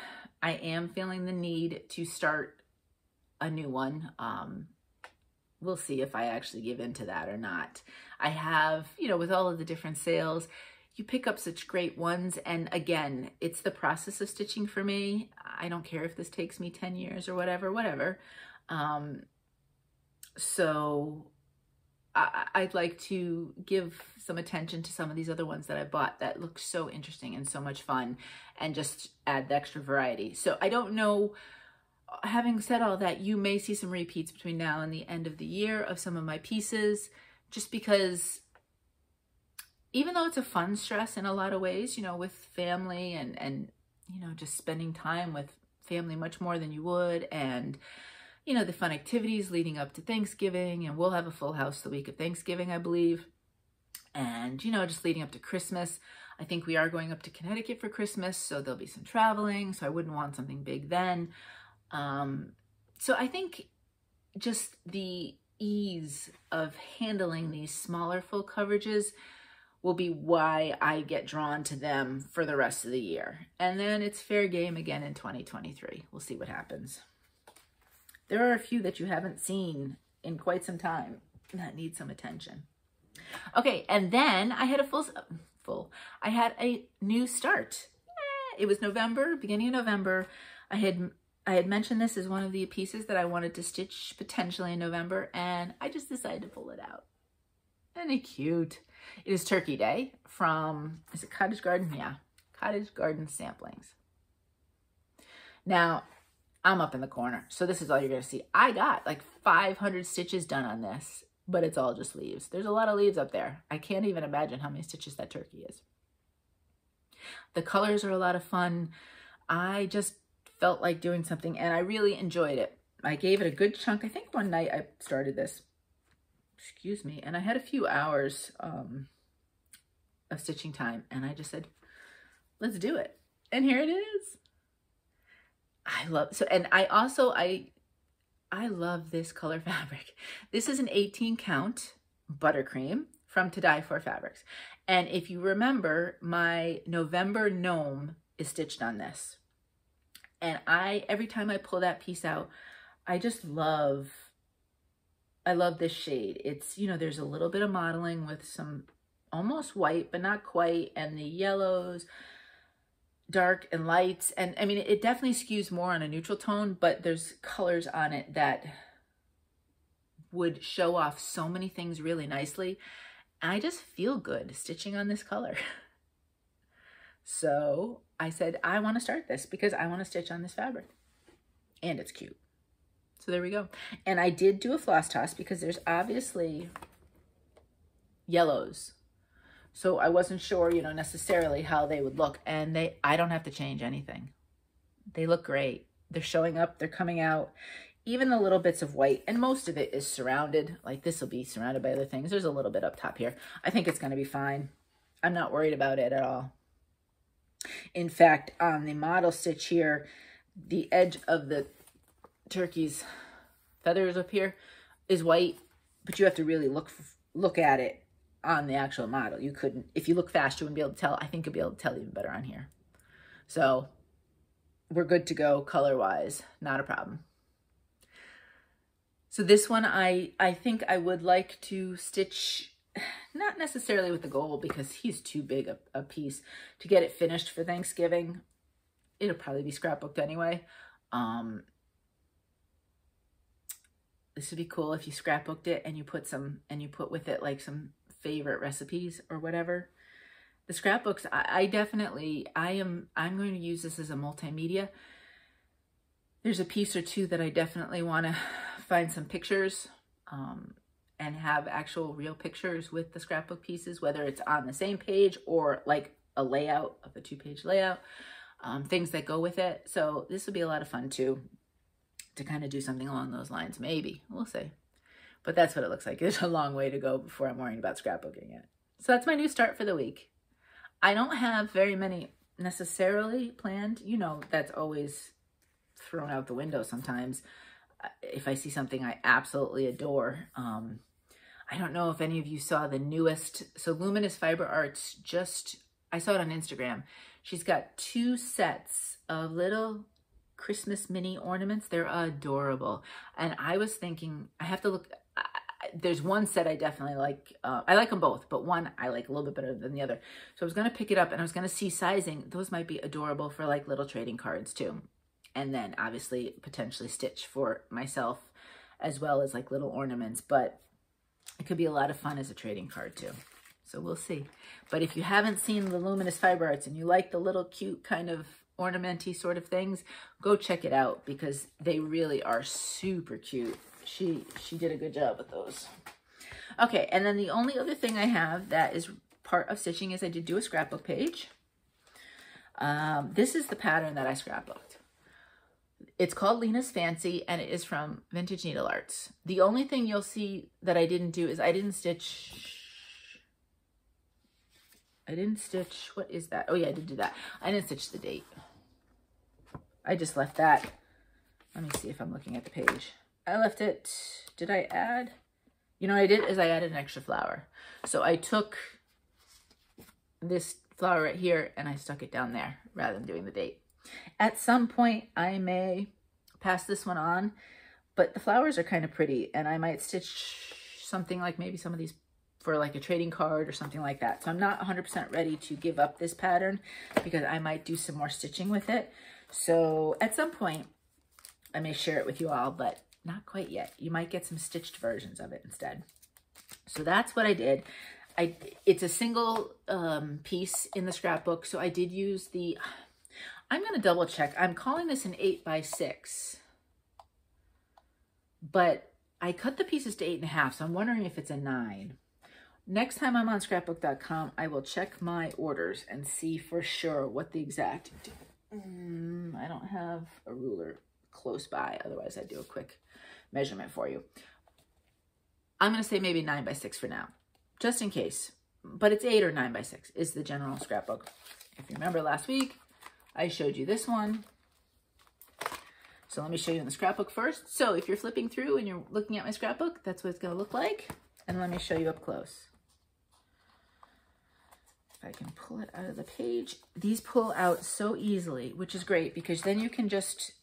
A: I am feeling the need to start a new one. We'll see if I actually give into that or not. I have, with all of the different sales, you pick up such great ones. And again, it's the process of stitching for me. I don't care if this takes me 10 years or whatever. So I'd like to give some attention to some of these other ones that I bought that look so interesting and so much fun, and just add the extra variety. So I don't know, having said all that, you may see some repeats between now and the end of the year of some of my pieces, just because even though it's a fun stress in a lot of ways, with family and just spending time with family much more than you would, and the fun activities leading up to Thanksgiving, and we'll have a full house the week of Thanksgiving, I believe. And, just leading up to Christmas. I think we are going up to Connecticut for Christmas, so there'll be some traveling, so I wouldn't want something big then. So I think just the ease of handling these smaller full coverages will be why I get drawn to them for the rest of the year. And then it's fair game again in 2023. We'll see what happens. There are a few that you haven't seen in quite some time that need some attention. Okay, and then I had I had a new start. It was November, beginning of November. I had mentioned this as one of the pieces that I wanted to stitch potentially in November, and I just decided to pull it out. Isn't it cute? It is Turkey Day from, is it Cottage Garden? Yeah, Cottage Garden Samplings. Now, I'm up in the corner, so this is all you're going to see. I got like 500 stitches done on this, but it's all just leaves. There's a lot of leaves up there. I can't even imagine how many stitches that turkey is. The colors are a lot of fun. I just felt like doing something, and I really enjoyed it. I gave it a good chunk. I think one night I started this, excuse me, and I had a few hours of stitching time, and I just said, let's do it. And here it is. I love this color fabric. This is an 18 count buttercream from To Die For Fabrics. And if you remember, my November gnome is stitched on this. And every time I pull that piece out, I love this shade. It's, there's a little bit of modeling with some almost white, but not quite, and the yellows, dark and lights. And I mean, it definitely skews more on a neutral tone, but there's colors on it that would show off so many things really nicely. I just feel good stitching on this color. So I said, I want to start this because I want to stitch on this fabric, and it's cute. So there we go. And I did do a floss toss because there's obviously yellows. So I wasn't sure, necessarily how they would look. And I don't have to change anything. They look great. They're showing up, they're coming out. Even the little bits of white, and most of it is surrounded. Like this will be surrounded by other things. There's a little bit up top here. I think it's going to be fine. I'm not worried about it at all. In fact, on the model stitch here, the edge of the turkey's feathers up here is white, but you have to really look at it on the actual model. You couldn't, if you look fast, you wouldn't be able to tell. I think you'll be able to tell even better on here. So we're good to go color-wise, not a problem. So this one, I think I would like to stitch, not necessarily with the gold because he's too big a piece to get it finished for Thanksgiving. It'll probably be scrapbooked anyway. This would be cool if you scrapbooked it and you put with it like some favorite recipes or whatever. The scrapbooks, I'm going to use this as a multimedia. There's a piece or two that I definitely want to find some pictures and have actual real pictures with the scrapbook pieces, whether it's on the same page or like a layout of a 2-page layout, things that go with it. So this would be a lot of fun too, to kind of do something along those lines. Maybe, we'll see. But that's what it looks like. There's a long way to go before I'm worrying about scrapbooking it. So that's my new start for the week. I don't have very many necessarily planned. You know, that's always thrown out the window sometimes. If I see something I absolutely adore. I don't know if any of you saw the newest. So Luminous Fiber Arts I saw it on Instagram. She's got 2 sets of little Christmas mini ornaments. They're adorable. And I was thinking, I have to look, there's one set I definitely like. I like them both, but one I like a little bit better than the other. So I was going to pick it up and I was going to see sizing. Those might be adorable for like little trading cards too. And then obviously potentially stitch for myself as well as like little ornaments, but it could be a lot of fun as a trading card too. So we'll see. But if you haven't seen the Luminous Fiber Arts and you like the little cute kind of ornamenty sort of things, go check it out because they really are super cute. She did a good job with those. Okay, and then the only other thing I have that is part of stitching is I did do a scrapbook page. This is the pattern that I scrapbooked. It's called Lena's Fancy, and it is from Vintage Needle Arts. The only thing you'll see that I didn't do is I didn't stitch, what is that? Oh yeah, I did do that. I didn't stitch the date. I just left that. Let me see if I'm looking at the page. I left it, did I add? You know what I did is I added an extra flower. So I took this flower right here and I stuck it down there rather than doing the date. At some point, I may pass this one on, but the flowers are kind of pretty, and I might stitch something like maybe some of these for like a trading card or something like that. So I'm not 100% ready to give up this pattern because I might do some more stitching with it. So at some point, I may share it with you all, but not quite yet. You might get some stitched versions of it instead. So that's what I did. It's a single piece in the scrapbook, so I did use the... I'm going to double check. I'm calling this an 8x6, but I cut the pieces to 8.5, so I'm wondering if it's a 9. Next time I'm on scrapbook.com, I will check my orders and see for sure what the exact... I don't have a ruler close by, otherwise I'd do a quick measurement for you. I'm going to say maybe 9x6 for now, just in case, but it's 8 or 9x6 is the general scrapbook. If you remember last week, I showed you this one. So let me show you in the scrapbook first. So if you're flipping through and you're looking at my scrapbook, that's what it's going to look like. And let me show you up close. If I can pull it out of the page. These pull out so easily, which is great because then you can just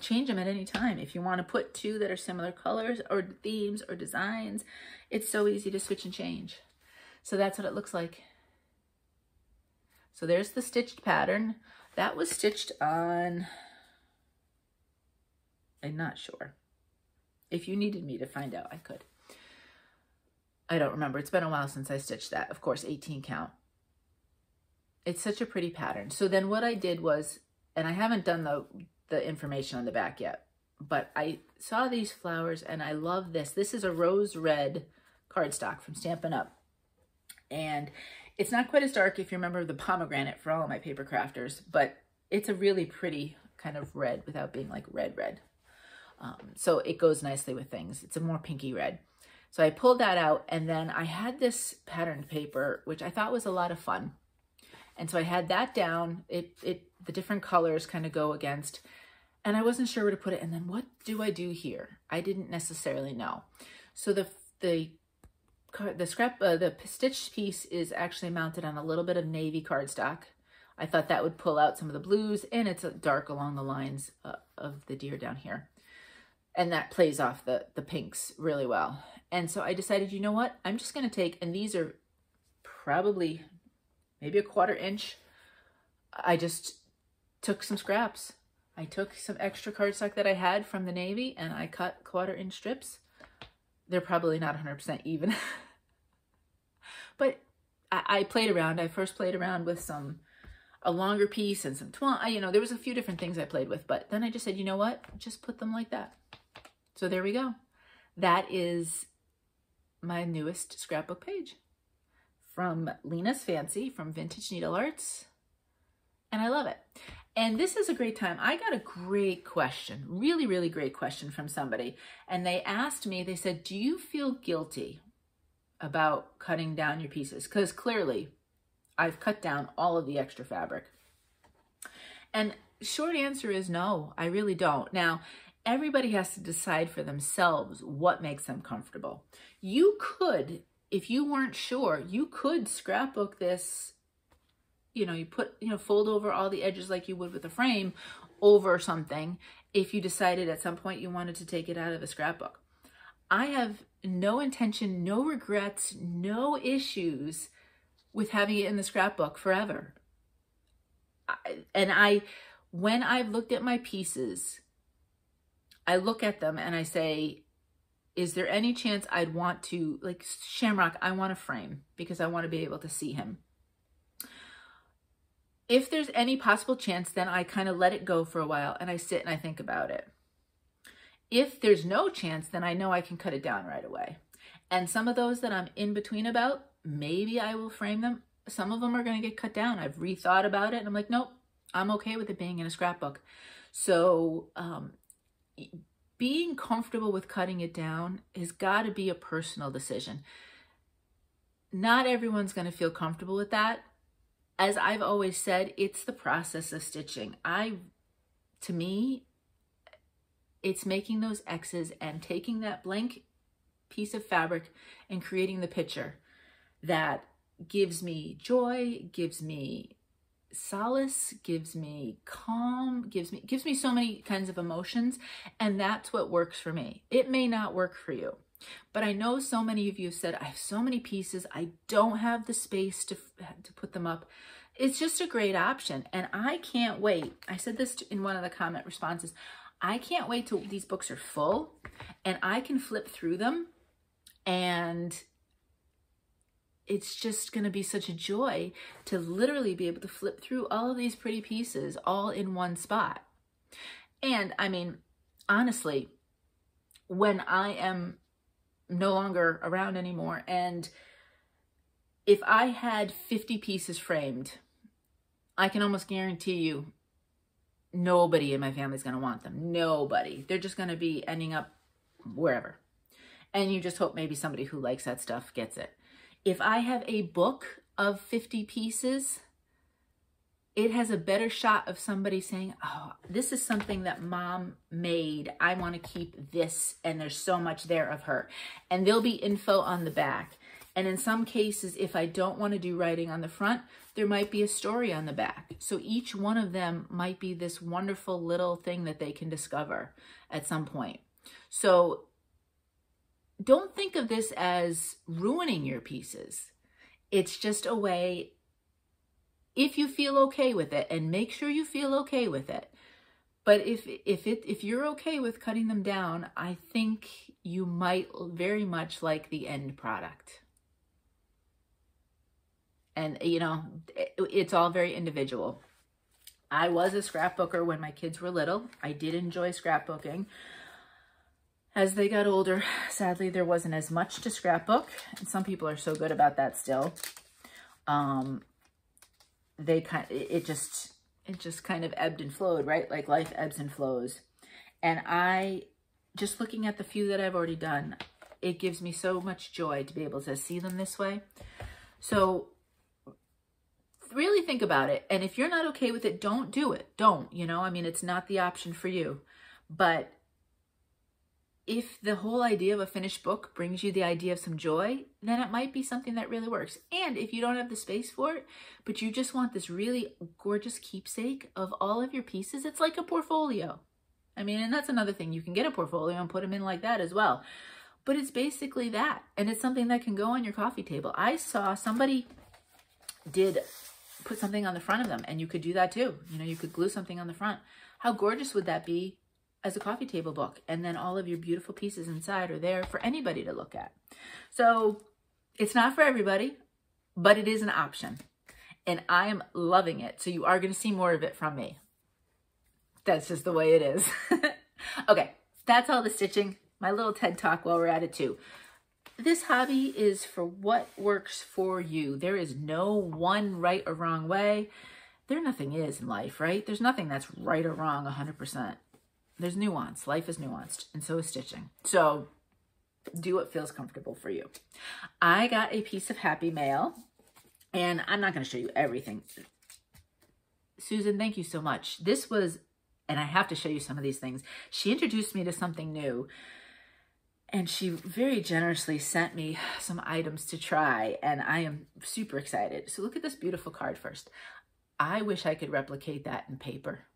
A: change them at any time. If you want to put 2 that are similar colors or themes or designs, it's so easy to switch and change. So that's what it looks like. So there's the stitched pattern. That was stitched on, I'm not sure. If you needed me to find out, I could. I don't remember. It's been a while since I stitched that. Of course, 18 count. It's such a pretty pattern. So then what I did was, and I haven't done the information on the back yet, but I saw these flowers and I love this. This is a rose red cardstock from Stampin' Up. And it's not quite as dark if you remember the pomegranate for all of my paper crafters, but it's a really pretty kind of red without being like red. So it goes nicely with things. It's a more pinky red. So I pulled that out, and then I had this patterned paper, which I thought was a lot of fun. And so I had that down. The different colors kind of go against, and I wasn't sure where to put it. And then what do I do here? I didn't necessarily know. So the stitch piece is actually mounted on a little bit of navy cardstock. I thought that would pull out some of the blues, and it's dark along the lines of the deer down here. And that plays off the pinks really well. And so I decided, you know what? I'm just going to take, and these are probably maybe a 1/4 inch. I just took some scraps. I took some extra cardstock that I had from the navy, and I cut 1/4 inch strips. They're probably not 100% even. But I played around. I first played around with a longer piece and some twine. You know, there was a few different things I played with, but then I just said, you know what? Just put them like that. So there we go. That is my newest scrapbook page from Lena's Fancy from Vintage Needle Arts. And I love it. And this is a great time. I got a great question, really, really great question from somebody. And they asked me, they said, do you feel guilty about cutting down your pieces? Because clearly I've cut down all of the extra fabric. And short answer is no, I really don't. Now, everybody has to decide for themselves what makes them comfortable. You could, if you weren't sure, you could scrapbook this, you know, fold over all the edges like you would with a frame over something if you decided at some point you wanted to take it out of the scrapbook. I have no intention, no regrets, no issues with having it in the scrapbook forever. When I've looked at my pieces, I look at them and I say, is there any chance I'd want to, like Shamrock, I want a frame because I want to be able to see him. If there's any possible chance, then I kind of let it go for a while and I sit and I think about it. If there's no chance, then I know I can cut it down right away. And some of those that I'm in between about, maybe I will frame them. Some of them are going to get cut down. I've rethought about it and I'm like, nope, I'm okay with it being in a scrapbook. So being comfortable with cutting it down has got to be a personal decision. Not everyone's going to feel comfortable with that. As I've always said, it's the process of stitching. To me, it's making those X's and taking that blank piece of fabric and creating the picture that gives me joy, gives me solace, gives me calm, gives me so many kinds of emotions, and that's what works for me. It may not work for you, but I know so many of you have said, I have so many pieces, I don't have the space to put them up. It's just a great option, and I can't wait. I said this in one of the comment responses. I can't wait till these books are full and I can flip through them, and it's just going to be such a joy to literally be able to flip through all of these pretty pieces all in one spot. And I mean, honestly, when I am no longer around anymore, and if I had 50 pieces framed, I can almost guarantee you nobody in my family is going to want them. Nobody. They're just going to be ending up wherever. And you just hope maybe somebody who likes that stuff gets it. If I have a book of 50 pieces, it has a better shot of somebody saying, oh, this is something that mom made. I want to keep this, and there's so much there of her. And there'll be info on the back. And in some cases, if I don't want to do writing on the front, there might be a story on the back. So each one of them might be this wonderful little thing that they can discover at some point. So don't think of this as ruining your pieces. It's just a way, if you feel okay with it, and make sure you feel okay with it. But if you're okay with cutting them down, I think you might very much like the end product. And, you know, it's all very individual. I was a scrapbooker when my kids were little. I did enjoy scrapbooking. As they got older, sadly, there wasn't as much to scrapbook. And some people are so good about that still. It it just kind of ebbed and flowed, right? Like life ebbs and flows. And just looking at the few that I've already done, it gives me so much joy to be able to see them this way. So really think about it. And if you're not okay with it, don't do it. Don't, you know, I mean, it's not the option for you. But if the whole idea of a finished book brings you the idea of some joy, then it might be something that really works. And if you don't have the space for it, but you just want this really gorgeous keepsake of all of your pieces, it's like a portfolio. I mean, and that's another thing. You can get a portfolio and put them in like that as well. But it's basically that. And it's something that can go on your coffee table. I saw somebody did put something on the front of them, and you could do that too. You know, you could glue something on the front. How gorgeous would that be as a coffee table book? And then all of your beautiful pieces inside are there for anybody to look at. So it's not for everybody, but it is an option. And I am loving it. So you are going to see more of it from me. That's just the way it is. Okay, that's all the stitching. My little TED Talk while we're at it too. This hobby is for what works for you. There is no one right or wrong way. There nothing is in life, right? There's nothing that's right or wrong 100%. There's nuance. Life is nuanced, and so is stitching. So do what feels comfortable for you. I got a piece of happy mail, and I'm not going to show you everything. Susan, thank you so much. This was, and I have to show you some of these things. She introduced me to something new, and she very generously sent me some items to try, and I am super excited. So look at this beautiful card first. I wish I could replicate that in paper.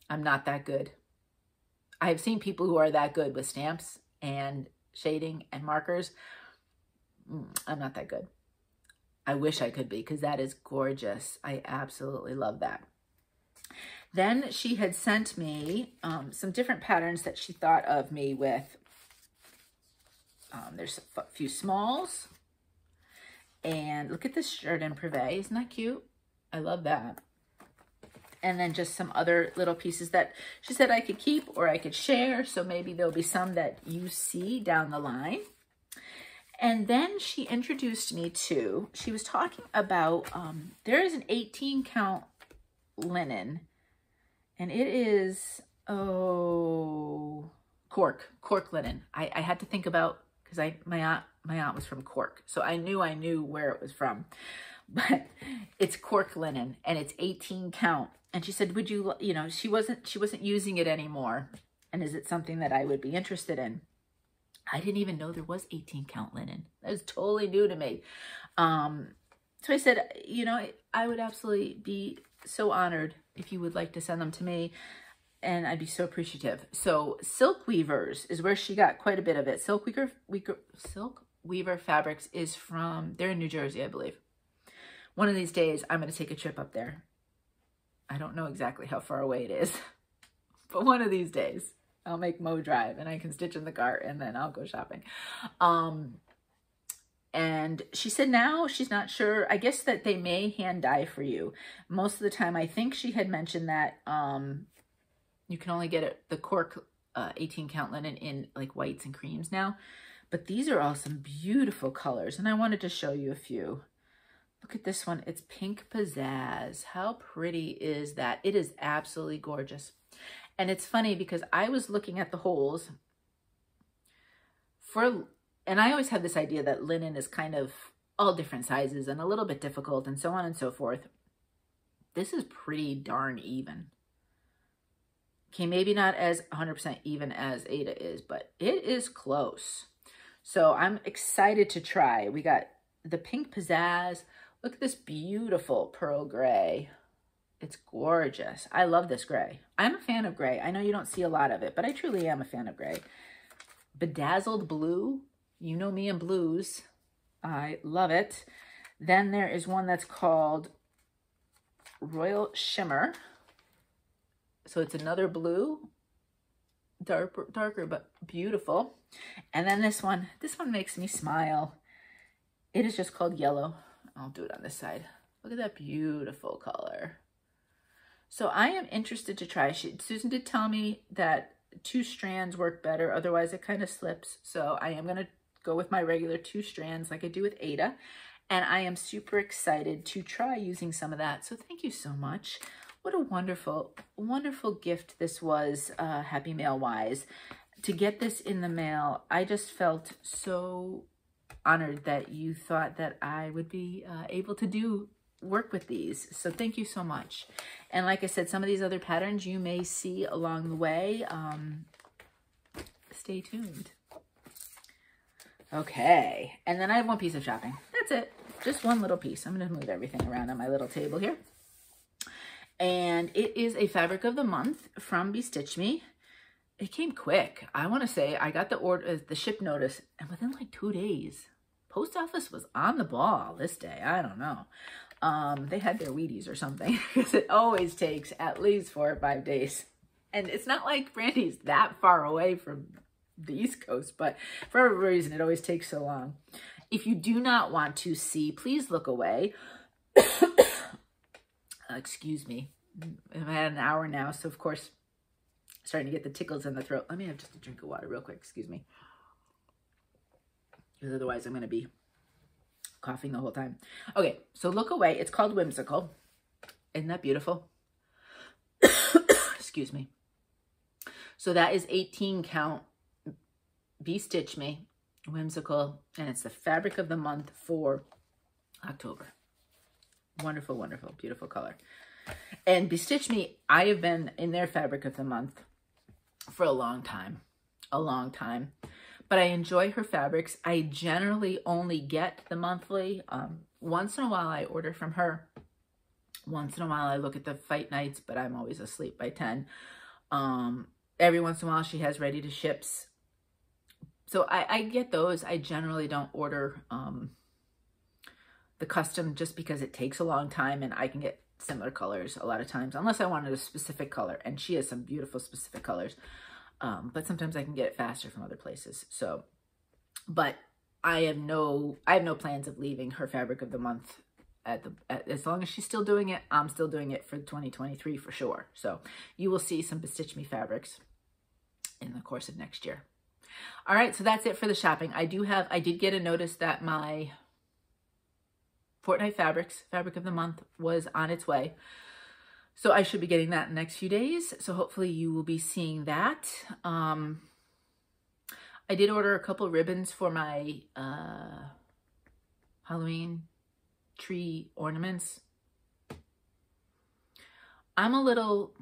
A: I'm not that good. I have seen people who are that good with stamps and shading and markers. I'm not that good. I wish I could be, because that is gorgeous. I absolutely love that. Then she had sent me some different patterns that she thought of me with. There's a few smalls. And look at this Jardin Prive. Isn't that cute? I love that. And then just some other little pieces that she said I could keep or I could share. So maybe there'll be some that you see down the line. And then she introduced me to, she was talking about, there is an 18 count linen, and it is, cork linen. I had to think about, because my aunt was from Cork, so I knew where it was from. But it's cork linen, and it's 18 count. And she said, would you, you know, she wasn't using it anymore. And is it something that I would be interested in? I didn't even know there was 18 count linen. That was totally new to me. So I said, you know, I would absolutely be so honored if you would like to send them to me. And I'd be so appreciative. So Silk Weavers is where she got quite a bit of it. Silk Weaver Fabrics is from, they're in New Jersey, I believe. One of these days, I'm going to take a trip up there. I don't know exactly how far away it is, but one of these days I'll make Mo drive and I can stitch in the cart and then I'll go shopping. And she said now she's not sure. I guess that they may hand dye for you. Most of the time, I think she had mentioned that you can only get it, the cork 18 count linen in like whites and creams now. But these are all some beautiful colors. And I wanted to show you a few. Look at this one. It's Pink Pizzazz. How pretty is that? It is absolutely gorgeous. And it's funny because I was looking at the holes and I always had this idea that linen is kind of all different sizes and a little bit difficult and so on and so forth. This is pretty darn even. Okay, maybe not as 100% even as Aida is, but it is close. So I'm excited to try. We got the Pink Pizzazz. Look at this beautiful pearl gray. It's gorgeous. I love this gray. I'm a fan of gray. I know you don't see a lot of it, but I truly am a fan of gray. Bedazzled blue. You know me and blues. I love it. Then there is one that's called Royal Shimmer. So it's another blue. Darker, but beautiful. And then this one makes me smile. It is just called Yellow. I'll do it on this side. Look at that beautiful color. So I am interested to try. Susan did tell me that 2 strands work better. Otherwise, it kind of slips. So I am going to go with my regular 2 strands like I do with Aida. And I am super excited to try using some of that. So thank you so much. what a wonderful, wonderful gift this was, Happy Mail wise. To get this in the mail, I just felt so honored that you thought that I would be able to do work with these. So thank you so much. And like I said, some of these other patterns you may see along the way. Stay tuned. Okay, and then I have one piece of shopping. That's it. Just one little piece. I'm going to move everything around on my little table here. And it is a fabric of the month from Bestitchme. It came quick. I want to say I got the order, the ship notice, and within like 2 days, post office was on the ball this day. I don't know. They had their Wheaties or something, because it always takes at least 4 or 5 days. And it's not like Brandy's that far away from the East Coast, but for whatever reason, it always takes so long. If you do not want to see, please look away. Excuse me. I've had an hour now, so of course, starting to get the tickles in the throat. Let me have just a drink of water real quick. Excuse me. Because otherwise I'm going to be coughing the whole time. Okay, so look away. It's called Whimsical. Isn't that beautiful? Excuse me. So that is 18 count Bestitchme Whimsical, and it's the fabric of the month for October. Wonderful, wonderful, beautiful color. And Bestitchme, I have been in their fabric of the month for a long time, but I enjoy her fabrics. I generally only get the monthly. Once in a while I order from her. Once in a while I look at the fight nights, but I'm always asleep by 10. Every once in a while she has ready to ships. So I get those. I generally don't order the custom just because it takes a long time, and I can get similar colors a lot of times, unless I wanted a specific color, and she has some beautiful specific colors. But sometimes I can get it faster from other places. So, but I have no plans of leaving her fabric of the month as long as she's still doing it. I'm still doing it for 2023 for sure. So you will see some Bestitchme fabrics in the course of next year. All right, so that's it for the shopping. I did get a notice that my Fortnight fabric of the month was on its way. So I should be getting that in the next few days. So hopefully you will be seeing that. I did order a couple ribbons for my Halloween tree ornaments. I'm a little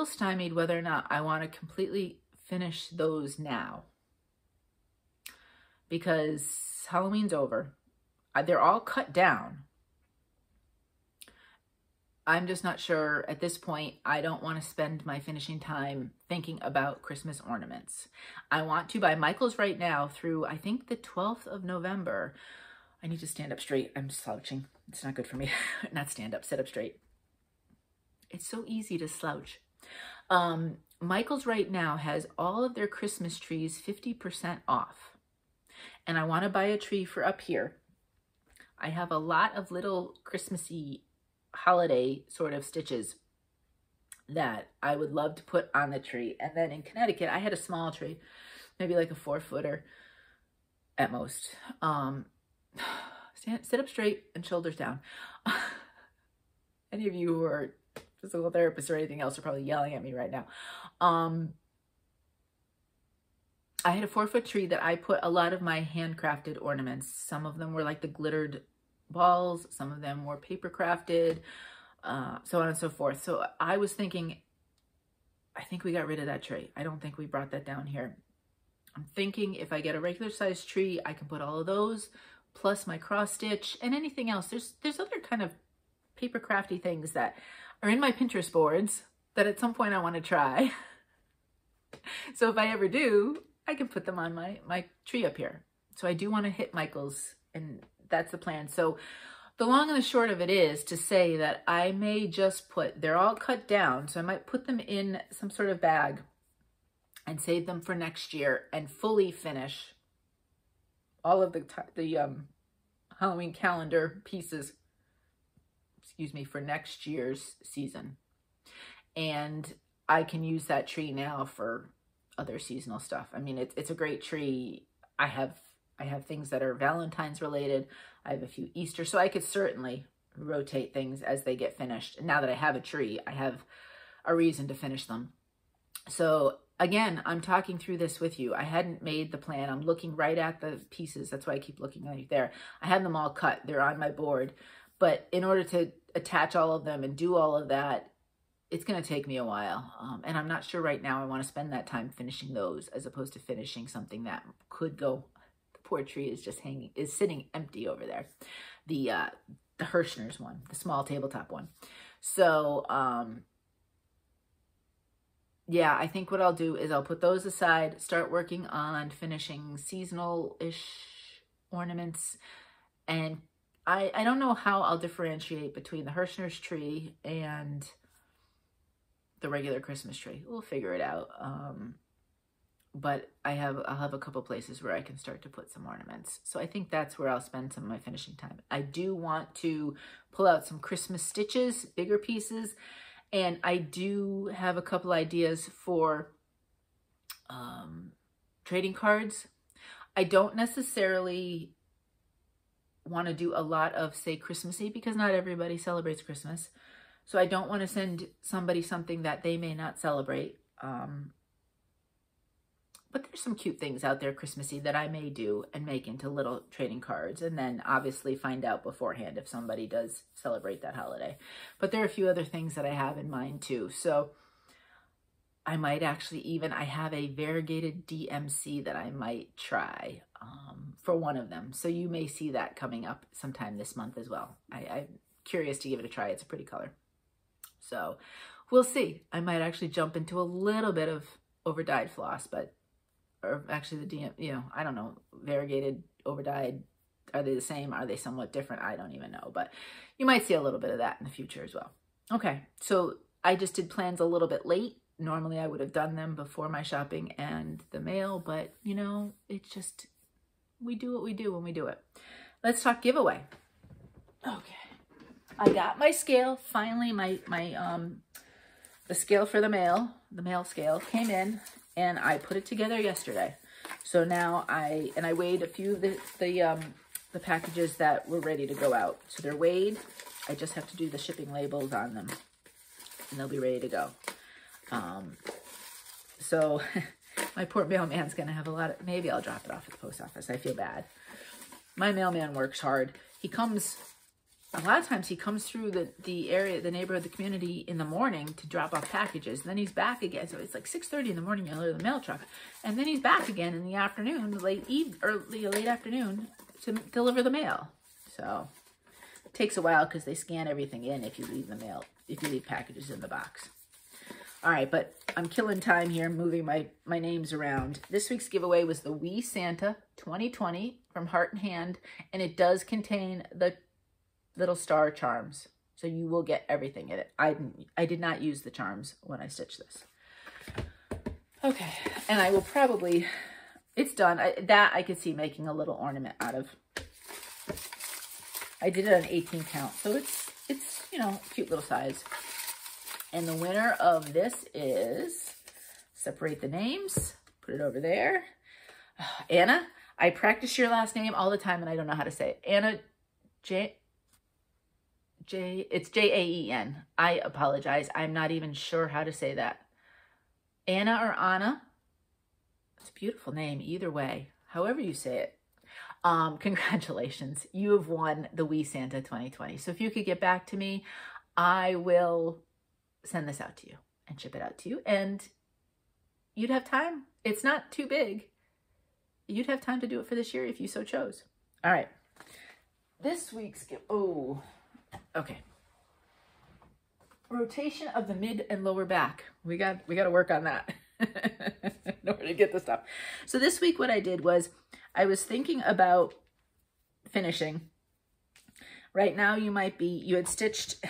A: stymied whether or not I want to completely finish those now, because Halloween's over. They're all cut down. I'm just not sure at this point. I don't want to spend my finishing time thinking about Christmas ornaments. I want to buy Michael's right now through, I think, the 12th of November. I need to stand up straight. I'm slouching. It's not good for me. Not stand up, sit up straight. It's so easy to slouch. Michael's right now has all of their Christmas trees 50% off. And I want to buy a tree for up here. I have a lot of little Christmassy holiday sort of stitches that I would love to put on the tree. And then in Connecticut, I had a small tree, maybe like a 4-footer at most. Sit up straight and shoulders down. Any of you who are physical therapists or anything else are probably yelling at me right now. I had a 4-foot tree that I put a lot of my handcrafted ornaments. Some of them were like the glittered balls. Some of them were paper crafted, so on and so forth. So I was thinking, I think we got rid of that tree. I don't think we brought that down here. I'm thinking if I get a regular size tree, I can put all of those, plus my cross stitch and anything else. There's other kind of paper crafty things that are in my Pinterest boards that at some point I want to try. So if I ever do, I can put them on my tree up here. So I do want to hit Michael's, and that's the plan. So the long and the short of it is to say that I may just they're all cut down, so I might put them in some sort of bag and save them for next year and fully finish all of the Halloween calendar pieces, excuse me, for next year's season. And I can use that tree now for other seasonal stuff. I mean, it's a great tree. I have things that are Valentine's related. I have a few Easter, so I could certainly rotate things as they get finished. And now that I have a tree, I have a reason to finish them. So again, I'm talking through this with you. I hadn't made the plan. I'm looking right at the pieces. That's why I keep looking right there. I have them all cut. They're on my board. But in order to attach all of them and do all of that, it's going to take me a while. And I'm not sure right now I want to spend that time finishing those as opposed to finishing something that could go. The poor tree is just sitting empty over there. The Hirschner's one, the small tabletop one. So, yeah, I think what I'll do is I'll put those aside, start working on finishing seasonal-ish ornaments. And I don't know how I'll differentiate between the Hirschner's tree and the regular Christmas tree. We'll figure it out. But I'll have a couple places where I can start to put some ornaments. So I think that's where I'll spend some of my finishing time. I do want to pull out some Christmas stitches, bigger pieces. And I do have a couple ideas for trading cards. I don't necessarily want to do a lot of, say, Christmassy, because not everybody celebrates Christmas. So I don't want to send somebody something that they may not celebrate. But there's some cute things out there Christmassy that I may do and make into little trading cards, and then obviously find out beforehand if somebody does celebrate that holiday. But there are a few other things that I have in mind too. So I might actually I have a variegated DMC that I might try for one of them. So you may see that coming up sometime this month as well. I'm curious to give it a try. It's a pretty color. So we'll see. I might actually jump into a little bit of overdyed floss, or actually the I don't know, variegated, overdyed, are they the same? Are they somewhat different? I don't even know, but you might see a little bit of that in the future as well. Okay, so I just did plans a little bit late. Normally I would have done them before my shopping and the mail, but it's just, we do what we do when we do it. Let's talk giveaway. Okay, I got my scale. Finally, the scale for the mail scale came in, and I put it together yesterday. So now I weighed a few of the packages that were ready to go out. So they're weighed. I just have to do the shipping labels on them, and they'll be ready to go. So my poor mailman's going to have maybe I'll drop it off at the post office. I feel bad. My mailman works hard. A lot of times he comes through the area, the neighborhood, the community in the morning to drop off packages. And then he's back again. So it's like 6:30 in the morning, you'll hear the mail truck. And then he's back again in the afternoon, late afternoon, to deliver the mail. So it takes a while because they scan everything in if you leave packages in the box. All right, but I'm killing time here, moving my names around. This week's giveaway was the Wee Santa 2020 from Heart and Hand, and it does contain the little star charms, so you will get everything in it. I did not use the charms when I stitched this. Okay, and I will probably, it's done. I could see making a little ornament out of. I did it on 18 count, so it's cute little size. And the winner of this is, separate the names, put it over there. Anna, I practice your last name all the time and I don't know how to say it. Anna it's Jaen. I apologize. I'm not even sure how to say that. Anna or Anna. It's a beautiful name either way, however you say it. Congratulations. You have won the Wee Santa 2020. So if you could get back to me, I will send this out to you and ship it out to you, and you'd have time. It's not too big. You'd have time to do it for this year if you so chose. All right. This week's okay. Rotation of the mid and lower back. We got to work on that in order to get the stuff. So this week what I did was I was thinking about finishing. Right now you had stitched,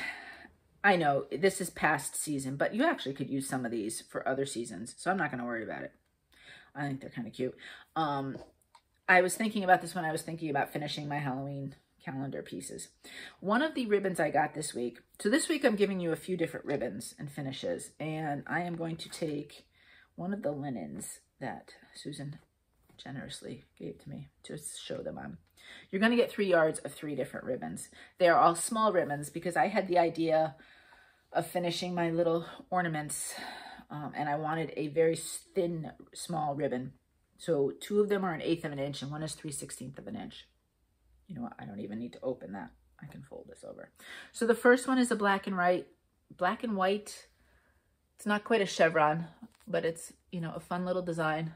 A: I know this is past season, but you actually could use some of these for other seasons. So I'm not going to worry about it. I think they're kind of cute. I was thinking about this when I was thinking about finishing my Halloween calendar pieces. One of the ribbons I got this week. So this week I'm giving you a few different ribbons and finishes. And I am going to take one of the linens that Susan generously gave to me to show them on. You're going to get 3 yards of 3 different ribbons. They are all small ribbons because I had the idea of finishing my little ornaments and I wanted a very thin, small ribbon. So 2 of them are 1/8 of an inch and one is 3/16 of an inch. You know what? I don't even need to open that. I can fold this over. So the first one is a black and white. It's not quite a chevron, but it's, you know, a fun little design.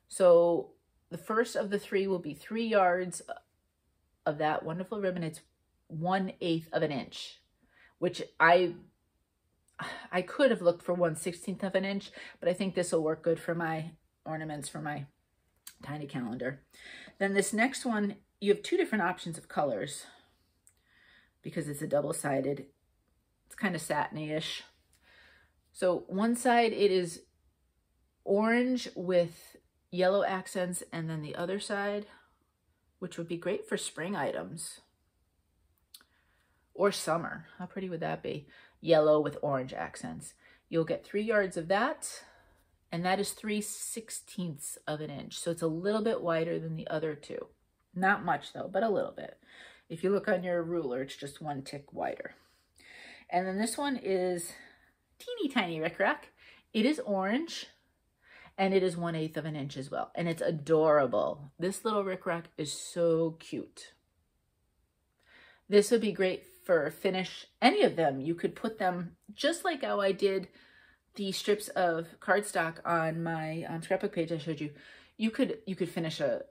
A: So the first of the 3 will be 3 yards of that wonderful ribbon. It's 1/8 of an inch, which I could have looked for 1/16 of an inch, but I think this will work good for my ornaments for my tiny calendar. Then this next one, you have 2 different options of colors because it's a double-sided. It's kind of satiny-ish. So one side it is orange with yellow accents, and then the other side, which would be great for spring items or summer. How pretty would that be? Yellow with orange accents. You'll get 3 yards of that, and that is 3/16 of an inch. So it's a little bit wider than the other 2. Not much though, but a little bit. If you look on your ruler, it's just 1 tick wider. And then this one is teeny tiny rickrack. It is orange and it is 1/8 of an inch as well. And it's adorable. This little rickrack is so cute. This would be great for finish any of them. You could put them just like how I did the strips of cardstock on my scrapbook page I showed you. You could finish a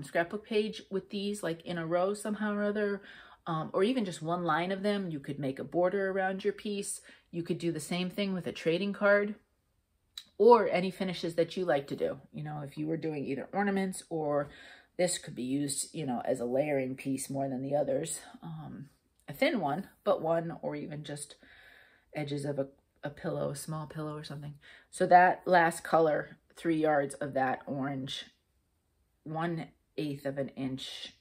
A: scrapbook page with these like in a row somehow or other, or even just one line of them. You could make a border around your piece. You could do the same thing with a trading card or any finishes that you like to do. You know, if you were doing either ornaments or this could be used, you know, as a layering piece more than the others. A thin one, but one, or even just edges of a pillow, a small pillow or something. So that last color, 3 yards of that orange, 1/8 of an inch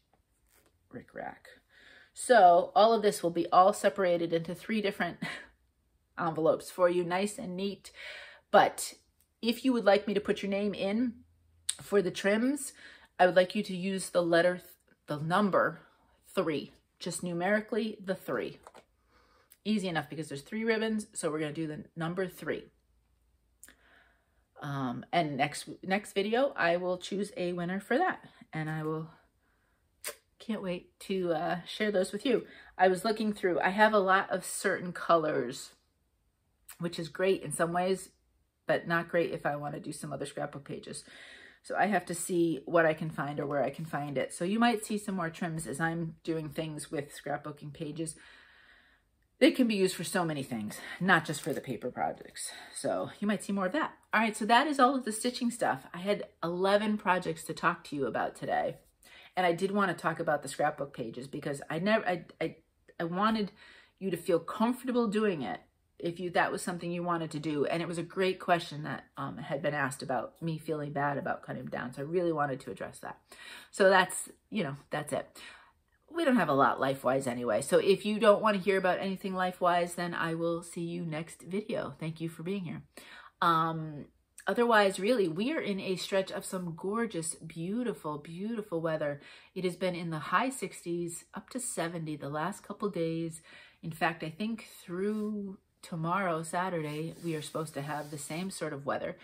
A: rickrack. So all of this will be all separated into 3 different envelopes for you, nice and neat. But if you would like me to put your name in for the trims, I would like you to use the number 3, just numerically the 3. Easy enough because there's 3 ribbons, so we're going to do the number 3. And next video, I will choose a winner for that, and can't wait to share those with you. I was looking through, I have a lot of certain colors, which is great in some ways, but not great if I want to do some other scrapbook pages. So I have to see what I can find or where I can find it. So you might see some more trims as I'm doing things with scrapbooking pages. They can be used for so many things, not just for the paper projects. So you might see more of that. All right, so that is all of the stitching stuff. I had 11 projects to talk to you about today. And I did want to talk about the scrapbook pages because I wanted you to feel comfortable doing it if that was something you wanted to do. And it was a great question that had been asked about me feeling bad about cutting them down. So I really wanted to address that. So that's it. We don't have a lot life-wise anyway. So if you don't want to hear about anything life-wise, then I will see you next video. Thank you for being here. Otherwise, really, we are in a stretch of some gorgeous, beautiful, beautiful weather. It has been in the high 60s, up to 70 the last couple days. In fact, I think through tomorrow, Saturday, we are supposed to have the same sort of weather.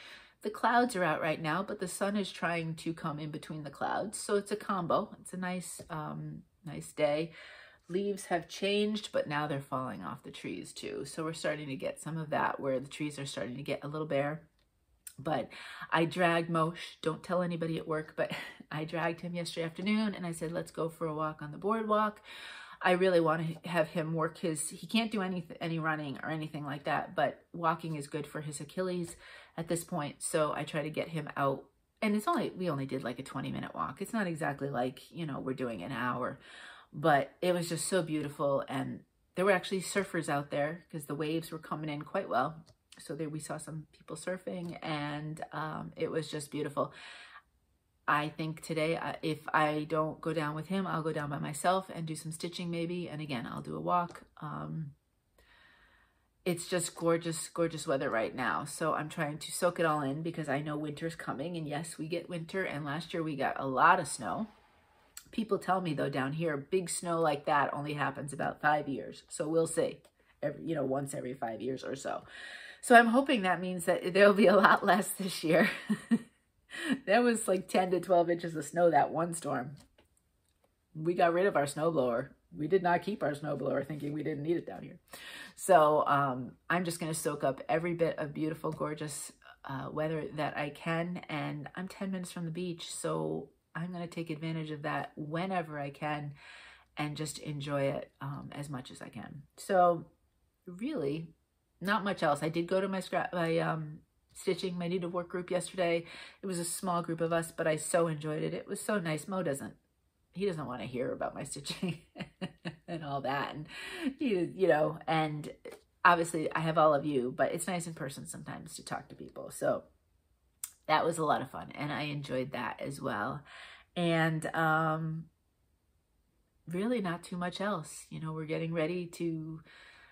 A: The clouds are out right now, but the sun is trying to come in between the clouds. So it's a combo. It's a nice day. Leaves have changed, but now they're falling off the trees too. So we're starting to get some of that where the trees are starting to get a little bare. But I dragged Moshe, don't tell anybody at work, but I dragged him yesterday afternoon and I said, let's go for a walk on the boardwalk. I really want to have him work he can't do any running or anything like that, but walking is good for his Achilles at this point. So I try to get him out, and we only did like a 20-minute walk. It's not exactly like, we're doing an hour, but it was just so beautiful. And there were actually surfers out there because the waves were coming in quite well. So there we saw some people surfing, and it was just beautiful. I think today, if I don't go down with him, I'll go down by myself and do some stitching maybe. And again, I'll do a walk. it's just gorgeous, gorgeous weather right now. So I'm trying to soak it all in because I know winter's coming. And yes, we get winter. And last year we got a lot of snow. People tell me though, down here, big snow like that only happens about 5 years. So we'll see, once every 5 years or so. So I'm hoping that means that there'll be a lot less this year. There was like 10 to 12 inches of snow that one storm. We got rid of our snowblower. We did not keep our snowblower thinking we didn't need it down here. So I'm just going to soak up every bit of beautiful, gorgeous weather that I can. And I'm 10 minutes from the beach. So I'm going to take advantage of that whenever I can and just enjoy it as much as I can. So really not much else. I did go to my stitching, my needle work group yesterday. It was a small group of us, but I so enjoyed it. It was so nice. Mo he doesn't want to hear about my stitching and all that. And, and obviously I have all of you, but it's nice in person sometimes to talk to people. So that was a lot of fun. And I enjoyed that as well. And really not too much else. We're getting ready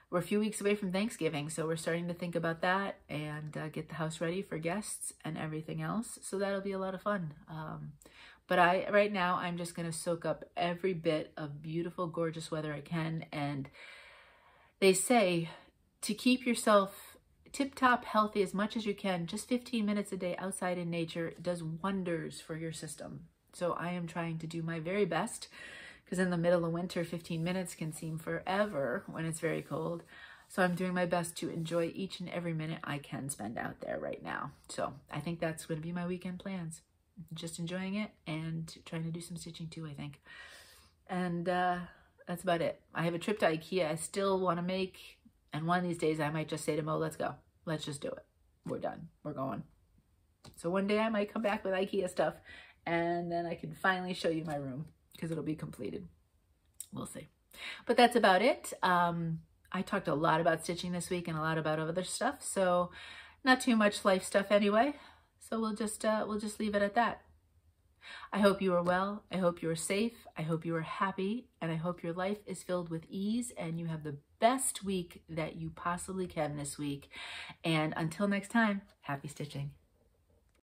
A: we're a few weeks away from Thanksgiving. So we're starting to think about that and get the house ready for guests and everything else. So that'll be a lot of fun. But right now, I'm just going to soak up every bit of beautiful, gorgeous weather I can. And they say to keep yourself tip-top healthy as much as you can, just 15 minutes a day outside in nature does wonders for your system. So I am trying to do my very best because in the middle of winter, 15 minutes can seem forever when it's very cold. So I'm doing my best to enjoy each and every minute I can spend out there right now. So I think that's going to be my weekend plans. Just enjoying it and trying to do some stitching too, I think. And that's about it. I have a trip to IKEA I still want to make. And one of these days I might just say to Mo, let's go. Let's just do it. We're done. We're going. So one day I might come back with IKEA stuff and then I can finally show you my room because it'll be completed. We'll see. But that's about it. I talked a lot about stitching this week and a lot about other stuff. So not too much life stuff anyway. So we'll just leave it at that. I hope you are well. I hope you are safe. I hope you are happy. And I hope your life is filled with ease and you have the best week that you possibly can this week. And until next time, happy stitching.